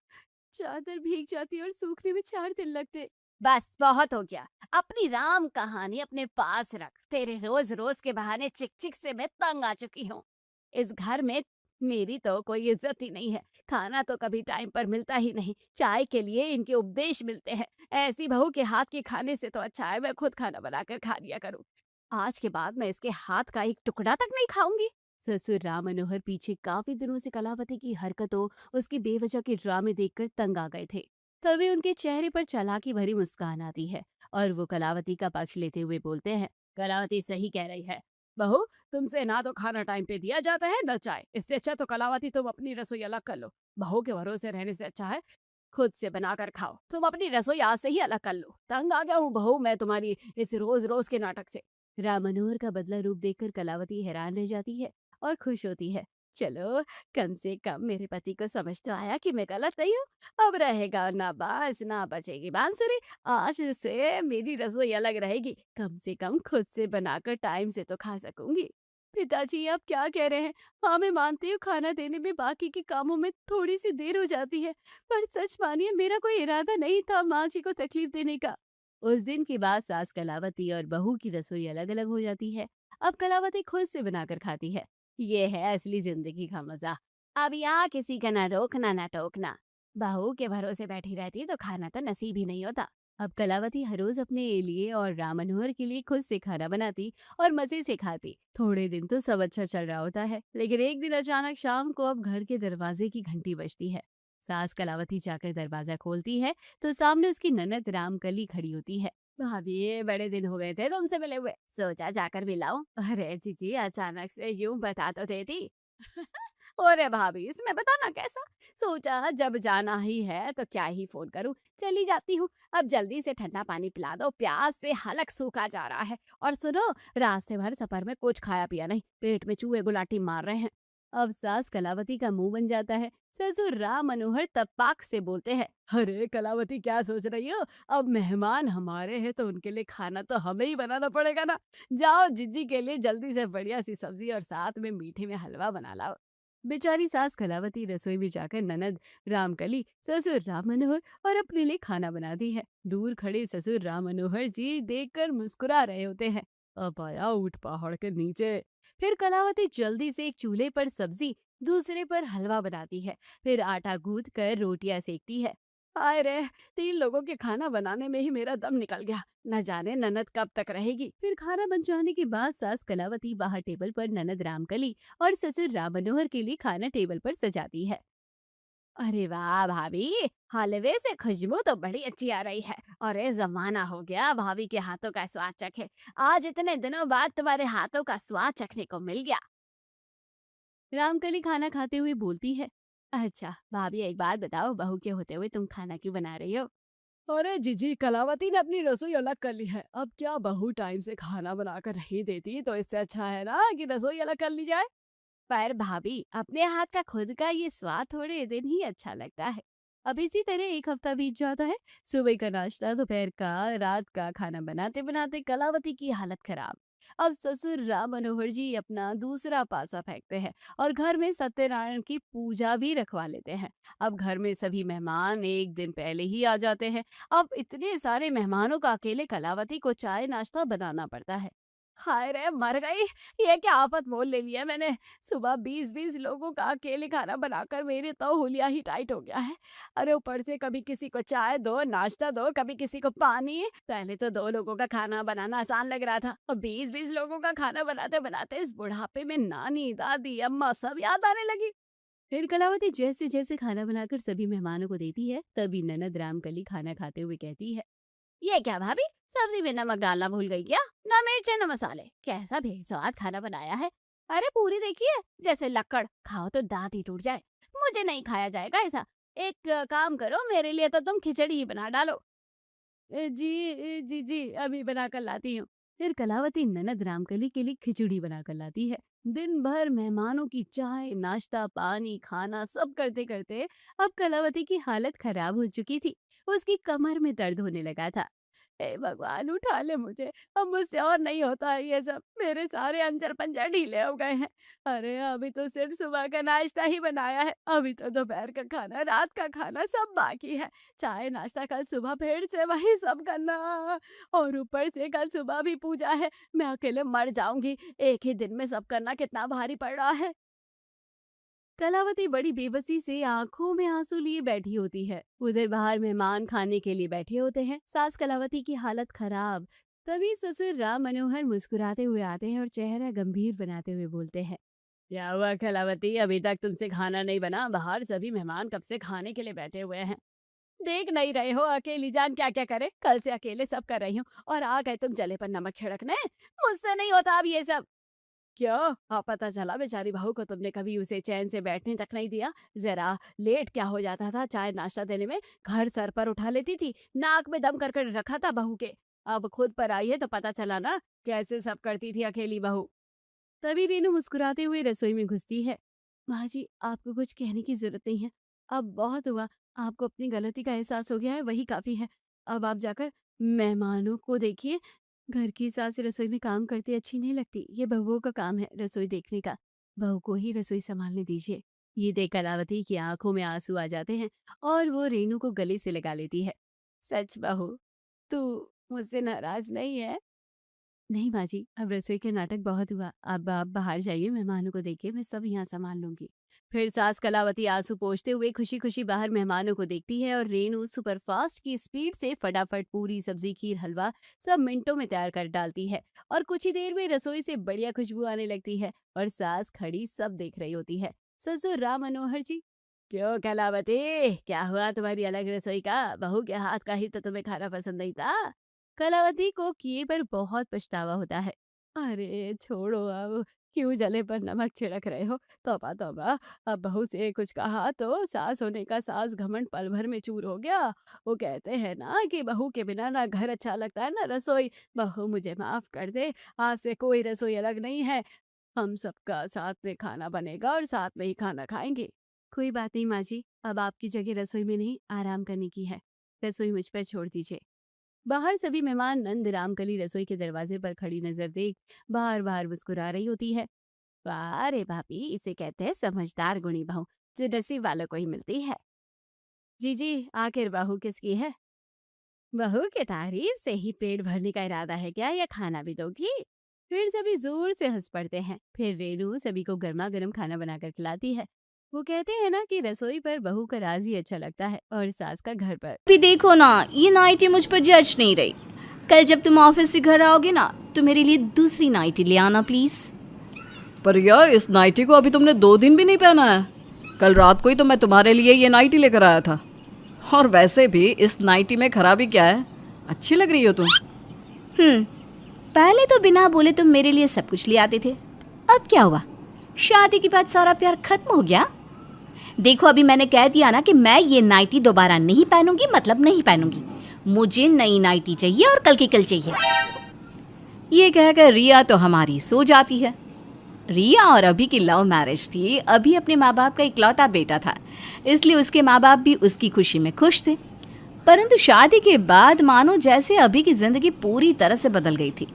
चादर भीग जाती और सूखने में 4 दिन लगते। बस बहुत हो गया, अपनी राम कहानी अपने पास रख। तेरे रोज रोज के बहाने चिक चिक से मैं तंग आ चुकी हूँ। इस घर में मेरी तो कोई इज्जत ही नहीं है। खाना तो कभी टाइम पर मिलता ही नहीं। चाय के लिए इनके उपदेश मिलते हैं। ऐसी बहू के हाथ के खाने से तो अच्छा है मैं खुद खाना बनाकर खा लिया करूँ। आज के बाद मैं इसके हाथ का एक टुकड़ा तक नहीं खाऊंगी। ससुर राम मनोहर पीछे काफी दिनों से कलावती की हरकतों, उसकी बेवजह के ड्रामे देखकर तंग आ गए थे। तभी उनके चेहरे पर चालाकी भरी मुस्कान आती है और वो कलावती का पक्ष लेते हुए बोलते हैं, कलावती सही कह रही है। बहू, तुमसे ना तो खाना टाइम पे दिया जाता है न चाय। इससे अच्छा तो कलावती तुम अपनी रसोई अलग कर लो। बहू के भरोसे रहने से अच्छा है खुद से बनाकर खाओ। तुम अपनी रसोई आज से ही अलग कर लो। तंग आ गया हूँ बहू मैं तुम्हारी इस रोज रोज के नाटक से। राम मनोहर का बदला रूप देखकर कलावती हैरान रह जाती है और खुश होती है। चलो, कम से कम मेरे पति को समझ तो आया कि मैं गलत नहीं हूँ। अब रहेगा ना बाज ना बचेगी बांसुरी। आज से मेरी रसोई अलग रहेगी। कम से कम खुद से बनाकर टाइम से तो खा सकूंगी। पिताजी, आप क्या कह रहे हैं? हाँ, मैं मानती हूँ खाना देने में बाकी के कामों में थोड़ी सी देर हो जाती है, पर सच मानिए मेरा कोई इरादा नहीं था माँ जी को तकलीफ देने का। उस दिन के बाद सास कलावती और बहू की रसोई अलग अलग हो जाती है। अब कलावती खुद से बनाकर खाती है। ये है असली जिंदगी का मजा। अब यहाँ किसी का ना रोकना ना टोकना। बहू के भरोसे बैठी रहती तो खाना तो नसीब ही नहीं होता। अब कलावती हर रोज अपने लिए और राम मनोहर के लिए खुद से खाना बनाती और मजे से खाती। थोड़े दिन तो सब अच्छा चल रहा होता है, लेकिन एक दिन अचानक शाम को अब घर के दरवाजे की घंटी बजती है। सास कलावती जाकर दरवाजा खोलती है तो सामने उसकी ननद रामकली खड़ी होती है। भाभी बड़े दिन हो गए थे तुमसे मिले हुए, सोचा जाकर मिलाऊं। अरे जीजी अचानक से यूं बता तो देती। अरे भाभी इसमें बताना कैसा, सोचा जब जाना ही है तो क्या ही फोन करूं, चली जाती हूँ। अब जल्दी से ठंडा पानी पिला दो, प्यास से हलक सूखा जा रहा है। और सुनो, रास्ते भर सफर में कुछ खाया पिया नहीं, पेट में चूहे गुलाटी मार रहे हैं। अब सास कलावती का मुंह बन जाता है। ससुर राम मनोहर तपाक से बोलते हैं, अरे कलावती क्या सोच रही हो, अब मेहमान हमारे हैं तो उनके लिए खाना तो हमें ही बनाना पड़ेगा ना। जाओ जिज्जी के लिए जल्दी से बढ़िया सी सब्जी और साथ में मीठे में हलवा बना लाओ। बेचारी सास कलावती रसोई में जाकर ननद रामकली, ससुर राम मनोहर और अपने लिए खाना बनाती है। दूर खड़े ससुर राम मनोहर जी देखकर मुस्कुरा रहे होते हैं। अब आया ऊंट पहाड़ के नीचे। फिर कलावती जल्दी से एक चूल्हे पर सब्जी, दूसरे पर हलवा बनाती है, फिर आटा गूंथ कर रोटियां सेकती है। हाय रे, 3 लोगों के खाना बनाने में ही मेरा दम निकल गया, न जाने ननद कब तक रहेगी। फिर खाना बन जाने के बाद सास कलावती बाहर टेबल पर ननद रामकली और ससुर राम मनोहर के लिए खाना टेबल पर सजाती है। अरे वाह भाभी, हलवे से खुशबू तो बड़ी अच्छी आ रही है। अरे जमाना हो गया भाभी के हाथों का स्वाद चखे, आज इतने दिनों बाद तुम्हारे हाथों का स्वाद चखने को मिल गया। रामकली खाना खाते हुए बोलती है, अच्छा भाभी एक बात बताओ, बहू के होते हुए तुम खाना क्यों बना रही हो? अरे जीजी कलावती ने अपनी रसोई अलग कर ली है, अब क्या बहू टाइम से खाना बनाकर नहीं देती तो इससे अच्छा है ना कि रसोई अलग कर ली जाए। पर भाभी अपने हाथ का खुद का ये स्वाद थोड़े दिन ही अच्छा लगता है। अब इसी तरह एक हफ्ता बीत जाता है। सुबह का नाश्ता, दोपहर का, रात का खाना बनाते बनाते कलावती की हालत खराब। अब ससुर राम मनोहर जी अपना दूसरा पासा फेंकते हैं और घर में सत्यनारायण की पूजा भी रखवा लेते हैं। अब घर में सभी मेहमान एक दिन पहले ही आ जाते हैं। अब इतने सारे मेहमानों का अकेले कलावती को चाय नाश्ता बनाना पड़ता है। हाय रे मर गई, ये क्या आफत मोल ले लिया मैंने। सुबह 20-20 लोगों का अकेले खाना बनाकर मेरे तो हुलिया ही टाइट हो गया है। अरे ऊपर से कभी किसी को चाय दो, नाश्ता दो, कभी किसी को पानी। पहले तो 2 लोगों का खाना बनाना आसान लग रहा था, अब 20-20 लोगों का खाना बनाते बनाते इस बुढ़ापे में नानी दादी अम्मा सब याद आने लगी। फिर कलावती जैसे जैसे खाना बनाकर सभी मेहमानों को देती है, तभी ननद रामकली खाना खाते हुए कहती है, ये क्या भाभी, सब्जी में नमक डालना भूल गई क्या? ना मिर्च न मसाले, कैसा बेस्वाद खाना बनाया है। अरे पूरी देखिए जैसे लक्कड़, खाओ तो दांत ही टूट जाए। मुझे नहीं खाया जाएगा ऐसा। एक काम करो, मेरे लिए तो तुम खिचड़ी ही बना डालो। जी अभी बना कर लाती हूँ। फिर कलावती ननद रामकली के लिए खिचड़ी बना कर लाती है। दिन भर मेहमानों की चाय नाश्ता पानी खाना सब करते करते अब कलावती की हालत खराब हो चुकी थी। उसकी कमर में दर्द होने लगा था। हे भगवान उठा ले मुझे, अब मुझसे और नहीं होता है ये सब, मेरे सारे अंजर पंजर ढीले हो गए हैं। अरे अभी तो सिर्फ सुबह का नाश्ता ही बनाया है, अभी तो दोपहर का खाना रात का खाना सब बाकी है। चाय नाश्ता कल सुबह फिर से वही सब करना, और ऊपर से कल सुबह भी पूजा है। मैं अकेले मर जाऊंगी, एक ही दिन में सब करना कितना भारी पड़ रहा है। कलावती बड़ी बेबसी से आंखों में आंसू लिए बैठी होती है। उधर बाहर मेहमान खाने के लिए बैठे होते हैं। सास कलावती की हालत खराब। तभी ससुर राम मनोहर मुस्कुराते हुए आते हैं और चेहरा गंभीर बनाते हुए बोलते हैं, क्या हुआ कलावती, अभी तक तुमसे खाना नहीं बना? बाहर सभी मेहमान कब से खाने के लिए बैठे हुए हैं। देख नहीं रहे हो अकेली जान क्या क्या करे, कल से अकेले सब कर रही हूँ और आ गए तुम जले पर नमक छिड़कने। मुझसे नहीं होता अब ये सब। क्यों? हाँ पता चला बेचारी बहू को तुमने कभी उसे चैन से बैठने तक नहीं दिया। जरा लेट क्या हो जाता था चाय नाश्ता देने में, घर सर पर उठा लेती थी, नाक में दम कर कर रखा था बहू के। अब खुद पर आई है तो पता चला ना कैसे सब करती थी अकेली बहू। तभी रेनू मुस्कुराते हुए रसोई में घुसती है। माँ जी आपको कुछ कहने की जरूरत नहीं है, अब बहुत हुआ, आपको अपनी गलती का एहसास हो गया है, वही काफी है। अब आप जाकर मेहमानों को देखिए। घर की सास रसोई में काम करती अच्छी नहीं लगती, ये बहुओं का काम है रसोई देखने का, बहू को ही रसोई संभालने दीजिए। ये देख कलावती की आंखों में आंसू आ जाते हैं और वो रेनू को गले से लगा लेती है। सच बहू, तू मुझसे नाराज नहीं है? नहीं माँ जी, अब रसोई के नाटक बहुत हुआ, अब आप बाहर जाइए, मेहमानों को देखिए, मैं सब यहाँ संभाल लूंगी। फिर सास कलावती आंसू पोंछते हुए खुशी खुशी बाहर मेहमानों को देखती है और रेनू सुपरफास्ट की स्पीड से फटाफट पूरी सब्जी खीर हलवा सब मिनटों में तैयार कर डालती है और कुछ ही देर में रसोई से बढ़िया खुशबू आने लगती है और सास खड़ी सब देख रही होती है। ससुर राम मनोहर जी, क्यों कलावती, क्या हुआ तुम्हारी अलग रसोई का? बहू के हाथ का ही तो तुम्हें खाना पसंद नहीं था? कलावती को किए पर बहुत पछतावा होता है। अरे छोड़ो अब, क्यों जले पर नमक छिड़क रहे हो? तौबा तौबा, अब बहू से कुछ कहा तो सास होने का सास घमंड पल भर में चूर हो गया। वो कहते हैं ना कि बहू के बिना ना घर अच्छा लगता है ना रसोई। बहू मुझे माफ कर दे, आज से कोई रसोई अलग नहीं है। हम सबका साथ में खाना बनेगा और साथ में ही खाना खाएंगे। कोई बात नहीं माँ जी, अब आपकी जगह रसोई में नहीं आराम करने की है। रसोई मुझ पर छोड़ दीजिए। बाहर सभी मेहमान नंद रामकली रसोई के दरवाजे पर खड़ी नजर देख बार बार मुस्कुरा रही होती है। वाह रे भाभी, इसे कहते हैं समझदार गुणी बहू, जो नसीब वालों को ही मिलती है। जी आखिर बहू किसकी है? बहू के तारीफ से ही पेट भरने का इरादा है क्या, या खाना भी दोगी? फिर सभी जोर से हंस पड़ते हैं। फिर रेनू सभी को गर्मा गर्म खाना बनाकर खिलाती है। वो कहते हैं ना कि रसोई पर बहू का राज ही अच्छा लगता है और सास का घर पर। भी देखो ना, ये नाइटी मुझ पर जज नहीं रही। कल जब तुम ऑफिस से घर आओगे ना, तो मेरे लिए दूसरी नाइटी ले आना प्लीज। पर यार, इस नाइटी को अभी तुमने 2 दिन भी नहीं पहना है। कल रात को ही तो मैं तुम्हारे लिए ये नाइटी लेकर आया था। और वैसे भी इस नाइटी में खराबी क्या है? अच्छी लग रही हो तुम। पहले तो बिना बोले तुम मेरे लिए सब कुछ ले आते थे, अब क्या हुआ? शादी के बाद सारा प्यार खत्म हो गया? देखो, अभी मैंने कह दिया ना कि मैं ये नाइटी दोबारा नहीं पहनूंगी, मतलब नहीं पहनूंगी। मुझे नई नाइटी चाहिए और कल की कल चाहिए। ये कहकर रिया तो हमारी सो जाती है। रिया और अभी की लव मैरिज थी। अभी अपने माँ बाप का इकलौता बेटा था, इसलिए उसके माँ बाप भी उसकी खुशी में खुश थे। परंतु शादी के बाद मानो जैसे अभी की जिंदगी पूरी तरह से बदल गई थी।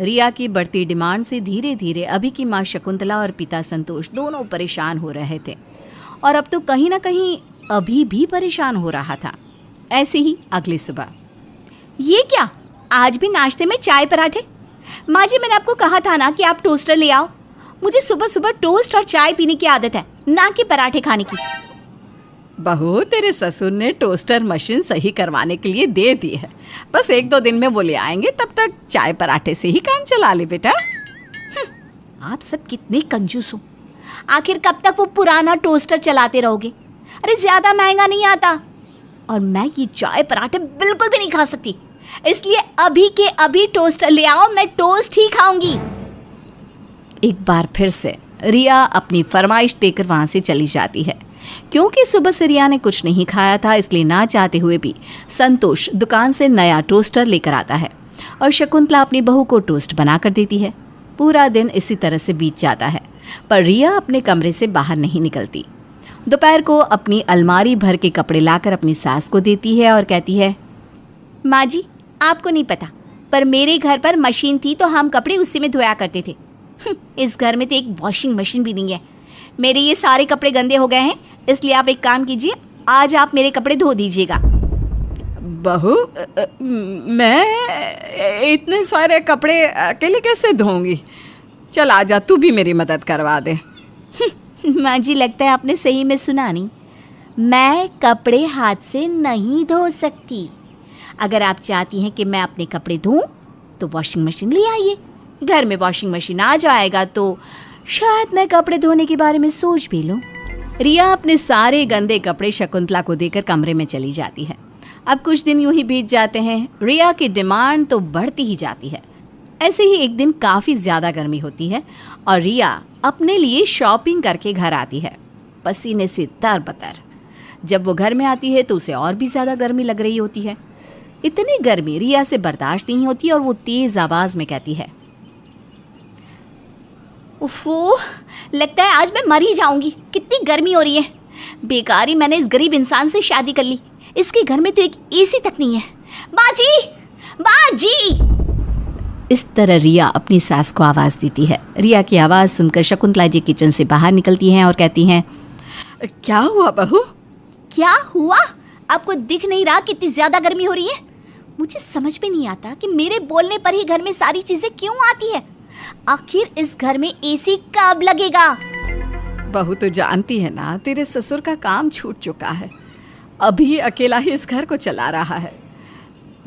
रिया की बढ़ती डिमांड से धीरे धीरे अभी की माँ शकुंतला और पिता संतोष दोनों परेशान हो रहे थे, और अब तो कहीं ना कहीं अभी भी परेशान हो रहा था। ऐसे ही अगली सुबह, ये क्या, आज भी नाश्ते में चाय पराठे? माँ जी, मैंने आपको कहा था ना कि आप टोस्टर ले आओ। मुझे सुबह सुबह टोस्ट और चाय पीने की आदत है, ना कि पराठे खाने की। बहू, तेरे ससुर ने टोस्टर मशीन सही करवाने के लिए दे दी है। बस 1-2 दिन में वो ले आएंगे, तब तक चाय पराठे से ही काम चला ले बेटा। आप सब कितने कंजूस हो। आखिर कब तक वो पुराना टोस्टर चलाते रहोगे? अरे ज्यादा महंगा नहीं आता। और मैं ये चाय पराठे बिल्कुल भी नहीं खा सकती, इसलिए अभी के अभी टोस्टर ले आओ, मैं टोस्ट ही खाऊंगी। एक बार फिर से रिया अपनी फरमाइश देकर वहां से चली जाती है। क्योंकि सुबह से रिया ने कुछ नहीं खाया था, इसलिए ना चाहते हुए भी संतोष दुकान से नया टोस्टर लेकर आता है और शकुंतला अपनी बहू को टोस्ट बना कर देती है। पूरा दिन इसी तरह से बीत जाता है, पर रिया अपने कमरे से बाहर नहीं निकलती। दोपहर को अपनी अलमारी भर के कपड़े लाकर अपनी सास को देती है और कहती है, माँ जी, आपको नहीं पता, पर मेरे घर पर मशीन थी तो हम कपड़े उसी में धोया करते थे। इस घर में तो एक वॉशिंग मशीन भी नहीं है। मेरे ये सारे कपड़े गंदे हो गए हैं, इसलिए आप एक काम कीजिए, आज आप मेरे कपड़े धो दीजिएगा। बहू, मैं इतने सारे कपड़े अकेले कैसे धोऊंगी? चल आजा, तू भी मेरी मदद करवा दे। माँ जी, लगता है आपने सही में सुना नहीं। मैं कपड़े हाथ से नहीं धो सकती। अगर आप चाहती हैं कि मैं अपने कपड़े धोऊं तो वॉशिंग मशीन ले आइए। घर में वॉशिंग मशीन आ जाएगा तो शायद मैं कपड़े धोने के बारे में सोच भी लूं। रिया अपने सारे गंदे कपड़े शकुंतला को देकर कमरे में चली जाती है। अब कुछ दिन यूं ही बीत जाते हैं। रिया की डिमांड तो बढ़ती ही जाती है। ऐसे ही एक दिन काफ़ी ज़्यादा गर्मी होती है और रिया अपने लिए शॉपिंग करके घर आती है, पसीने से तरबतर। जब वो घर में आती है तो उसे और भी ज़्यादा गर्मी लग रही होती है। इतनी गर्मी रिया से बर्दाश्त नहीं होती और वो तेज़ आवाज़ में कहती है, उफ़ो, लगता है आज मैं मर ही जाऊंगी। कितनी गर्मी हो रही है। बेकारी मैंने इस गरीब इंसान से शादी कर ली। इसके घर में तो एक एसी तक नहीं है। बाजी, बाजी। इस तरह रिया अपनी सास को आवाज़ देती है। रिया की आवाज़ सुनकर शकुंतला जी किचन से बाहर निकलती हैं और कहती हैं, क्या हुआ बहू? क्या हुआ? आपको दिख नहीं रहा कितनी ज्यादा गर्मी हो रही है? मुझे समझ में नहीं आता कि मेरे बोलने पर ही घर में सारी चीजें क्यों आती है। आखिर इस घर में एसी कब लगेगा? बहू तो जानती है ना, तेरे ससुर का काम छूट चुका है। अभी अकेला ही इस घर को चला रहा है।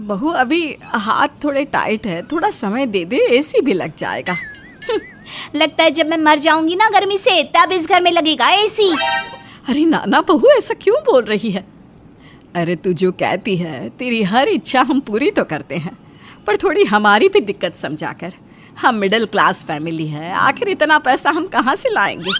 बहू, अभी हाथ थोड़े टाइट है, थोड़ा समय दे दे, एसी भी लग जाएगा। लगता है जब मैं मर जाऊंगी ना गर्मी से, तब इस घर में लगेगा एसी। अरे नाना बहू, ऐसा क्यों बोल रही है? अरे तू जो कहती है, तेरी हर इच्छा हम पूरी तो करते हैं, पर थोड़ी हमारी भी दिक्कत समझाकर। हम मिडिल क्लास फैमिली है, आखिर इतना पैसा हम कहाँ से लाएंगे।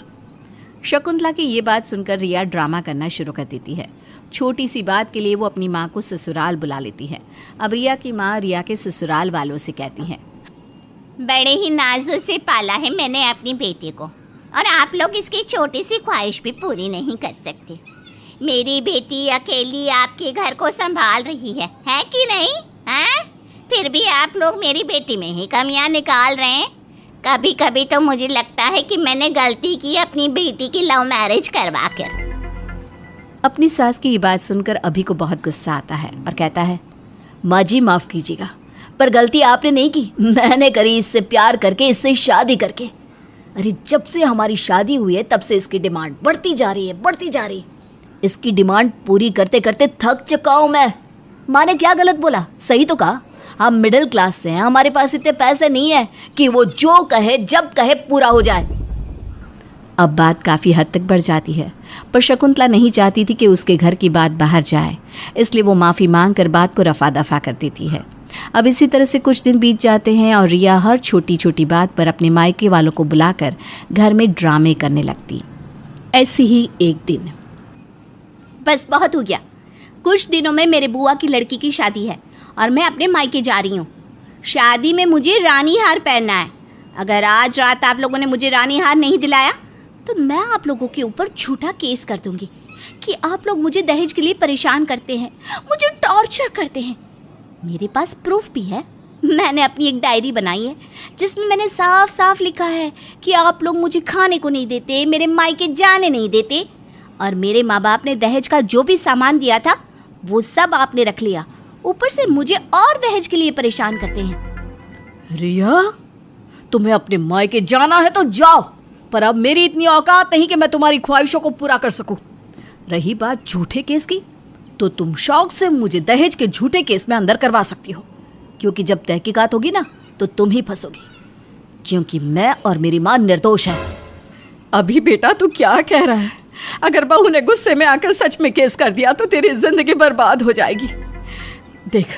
शकुंतला की ये बात सुनकर रिया ड्रामा करना शुरू कर देती है। छोटी सी बात के लिए वो अपनी माँ को ससुराल बुला लेती है। अब रिया की माँ रिया के ससुराल वालों से कहती हैं, बड़े ही नाजों से पाला है मैंने अपनी बेटी को, और आप लोग इसकी छोटी सी ख्वाहिश भी पूरी नहीं कर सकते। मेरी बेटी अकेली आपके घर को संभाल रही है कि नहीं? हैं? फिर भी आप लोग मेरी बेटी में ही कमियां निकाल रहे हैं। कभी कभी तो मुझे लगता है कि मैंने गलती की अपनी बेटी की लव मैरिज करवा कर। अपनी सास की ये बात सुनकर अभी को बहुत गुस्सा आता है और कहता है, माँ जी माफ़ कीजिएगा, पर गलती आपने नहीं की, मैंने करी इससे प्यार करके, इससे शादी करके। अरे जब से हमारी शादी हुई है तब से इसकी डिमांड बढ़ती जा रही है, बढ़ती जा रही है। इसकी डिमांड पूरी करते करते थक चुका हूँ मैं। माँ ने क्या गलत बोला? सही तो कहा। हम मिडिल क्लास से हैं, हमारे पास इतने पैसे नहीं है कि वो जो कहे जब कहे पूरा हो जाए। अब बात काफ़ी हद तक बढ़ जाती है, पर शकुंतला नहीं चाहती थी कि उसके घर की बात बाहर जाए, इसलिए वो माफ़ी मांग कर बात को रफा दफा कर देती है। अब इसी तरह से कुछ दिन बीत जाते हैं और रिया हर छोटी छोटी बात पर अपने मायके वालों को बुलाकर घर में ड्रामे करने लगती। ऐसे ही एक दिन, बस बहुत हो गया, कुछ दिनों में मेरे बुआ की लड़की की शादी है और मैं अपने मायके जा रही हूँ। शादी में मुझे रानी हार पहनना है। अगर आज रात आप लोगों ने मुझे रानी हार नहीं दिलाया तो मैं आप लोगों के ऊपर झूठा केस कर दूंगी कि आप लोग मुझे दहेज के लिए परेशान करते हैं, मुझे टॉर्चर करते हैं। मेरे पास प्रूफ भी है। मैंने अपनी एक डायरी बनाई है जिसमें मैंने साफ साफ लिखा है कि आप लोग मुझे खाने को नहीं देते, मेरे मायके जाने नहीं देते, और मेरे माँ बाप ने दहेज का जो भी सामान दिया था वो सब आपने रख लिया, ऊपर से मुझे और दहेज के लिए परेशान करते हैं। रिया, तुम्हें अपने मायके जाना है तो जाओ, पर अब मेरी इतनी औकात नहीं कि मैं तुम्हारी ख्वाहिशों को पूरा कर सकूं। रही बात झूठे केस की, तो तुम शौक से मुझे दहेज के झूठे केस में अंदर करवा सकती हो, क्योंकि जब तहकीकात होगी ना तो तुम ही फंसोगी, क्योंकि मैं और मेरी माँ निर्दोष है। अभी बेटा तू क्या कह रहा है? अगर बहू ने गुस्से में आकर सच में केस कर दिया तो तेरी जिंदगी बर्बाद हो जाएगी। देख,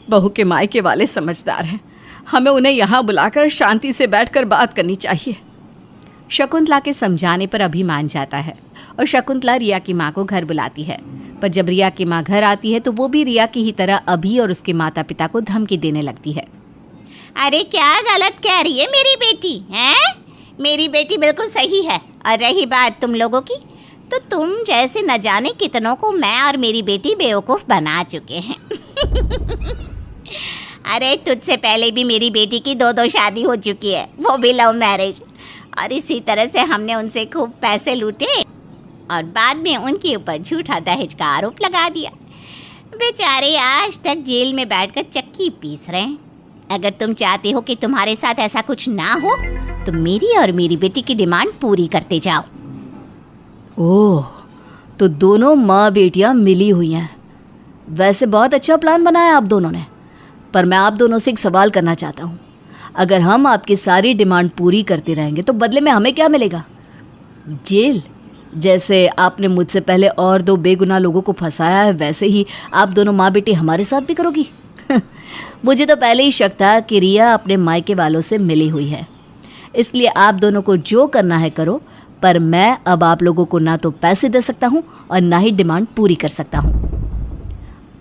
बहू के मायके वाले समझदार हैं, हमें उन्हें यहाँ बुलाकर शांति से बैठकर बात करनी चाहिए। शकुंतला के समझाने पर अभी मान जाता है और शकुंतला रिया की माँ को घर बुलाती है। पर जब रिया की माँ घर आती है तो वो भी रिया की ही तरह अभी और उसके माता पिता को धमकी देने लगती है। अरे क्या गलत कह रही है मेरी बेटी? हैं? मेरी बेटी बिल्कुल सही है। और रही बात तुम लोगों की, तो तुम जैसे न जाने कितनों को मैं और मेरी बेटी बेवकूफ़ बना चुके हैं। अरे तुझसे पहले भी मेरी बेटी की 2 शादी हो चुकी है, वो भी लव मैरिज, और इसी तरह से हमने उनसे खूब पैसे लूटे और बाद में उनके ऊपर झूठा दहेज का आरोप लगा दिया। बेचारे आज तक जेल में बैठकर चक्की पीस रहे हैं। अगर तुम चाहते हो कि तुम्हारे साथ ऐसा कुछ ना हो तो मेरी और मेरी बेटी की डिमांड पूरी करते जाओ। ओह, तो दोनों माँ बेटियाँ मिली हुई हैं। वैसे बहुत अच्छा प्लान बनाया आप दोनों ने, पर मैं आप दोनों से एक सवाल करना चाहता हूँ। अगर हम आपकी सारी डिमांड पूरी करते रहेंगे तो बदले में हमें क्या मिलेगा? जेल। जैसे आपने मुझसे पहले और 2 बेगुनाह लोगों को फंसाया है, वैसे ही आप दोनों माँ बेटी हमारे साथ भी करोगी? मुझे तो पहले ही शक था कि रिया अपने मायके वालों से मिली हुई है, इसलिए आप दोनों को जो करना है करो, पर मैं अब आप लोगों को ना तो पैसे दे सकता हूँ और ना ही डिमांड पूरी कर सकता हूँ।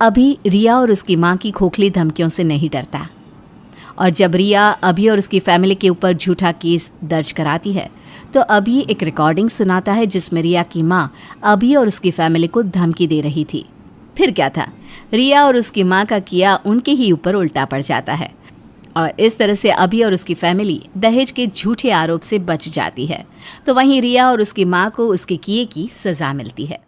अभी रिया और उसकी माँ की खोखली धमकियों से नहीं डरता, और जब रिया अभी और उसकी फैमिली के ऊपर झूठा केस दर्ज कराती है तो अभी एक रिकॉर्डिंग सुनाता है जिसमें रिया की माँ अभी और उसकी फैमिली को धमकी दे रही थी। फिर क्या था, रिया और उसकी माँ का किया उनके ही ऊपर उल्टा पड़ जाता है, और इस तरह से अभी और उसकी फैमिली दहेज के झूठे आरोप से बच जाती है। तो वहीं रिया और उसकी माँ को उसके किए की सज़ा मिलती है।